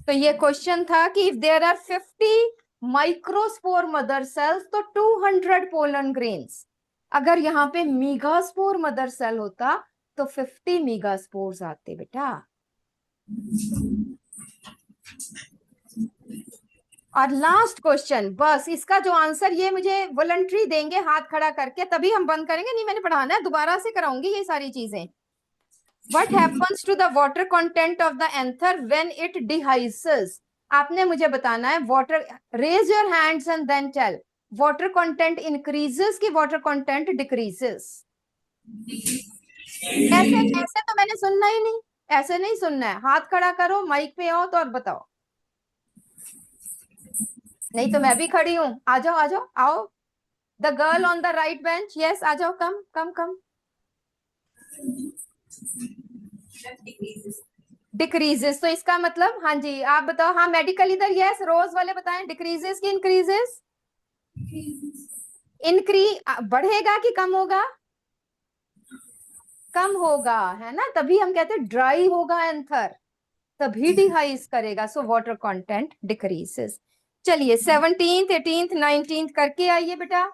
तो ये क्वेश्चन था कि if there are 50 microspore mother cells तो 200 पोलन ग्रेन्स। अगर यहाँ पे मीगास्पोर मदर सेल होता तो 50 मीगास्पोर्स आते बेटा। और लास्ट क्वेश्चन, बस इसका जो आंसर ये मुझे वॉलंटरी देंगे हाथ खड़ा करके, तभी हम बंद करेंगे, नहीं मैंने पढ़ाना है, दोबारा से कराऊंगी ये सारी चीजें। What happens to the water content of the anther when it dehyses? आपने मुझे बताना है water, raise your hands and then tell, water content increases कि water content decreases? ऐसे ऐसे तो मैंने सुनना ही नहीं, ऐसे नहीं सुनना है, हाथ खड़ा करो, माइक पे आओ तो और बताओ, नहीं तो मैं भी खड़ी हूं। आ जाओ आ जाओ, आओ। The girl on the right bench, yes, आ जाओ, कम कम कम। डिक्रीजेस, तो इसका मतलब, हाँ जी आप बताओ, हाँ मेडिकल इधर, यस, रोज वाले बताएं, डिक्रीजेस की इंक्रीजेस? बढ़ेगा कि कम होगा? कम होगा, है ना, तभी हम कहते हैं ड्राई होगा एंथर, तभी डिहाइस करेगा, सो वाटर कंटेंट डिक्रीजेस। चलिए 17th 18th 19th करके आइए बेटा,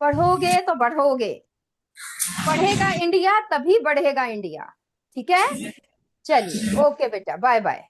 पढ़ोगे तो बढ़ोगे, पढ़ेगा इंडिया तभी बढ़ेगा इंडिया, ठीक है। चलिए ओके बेटा, बाय बाय।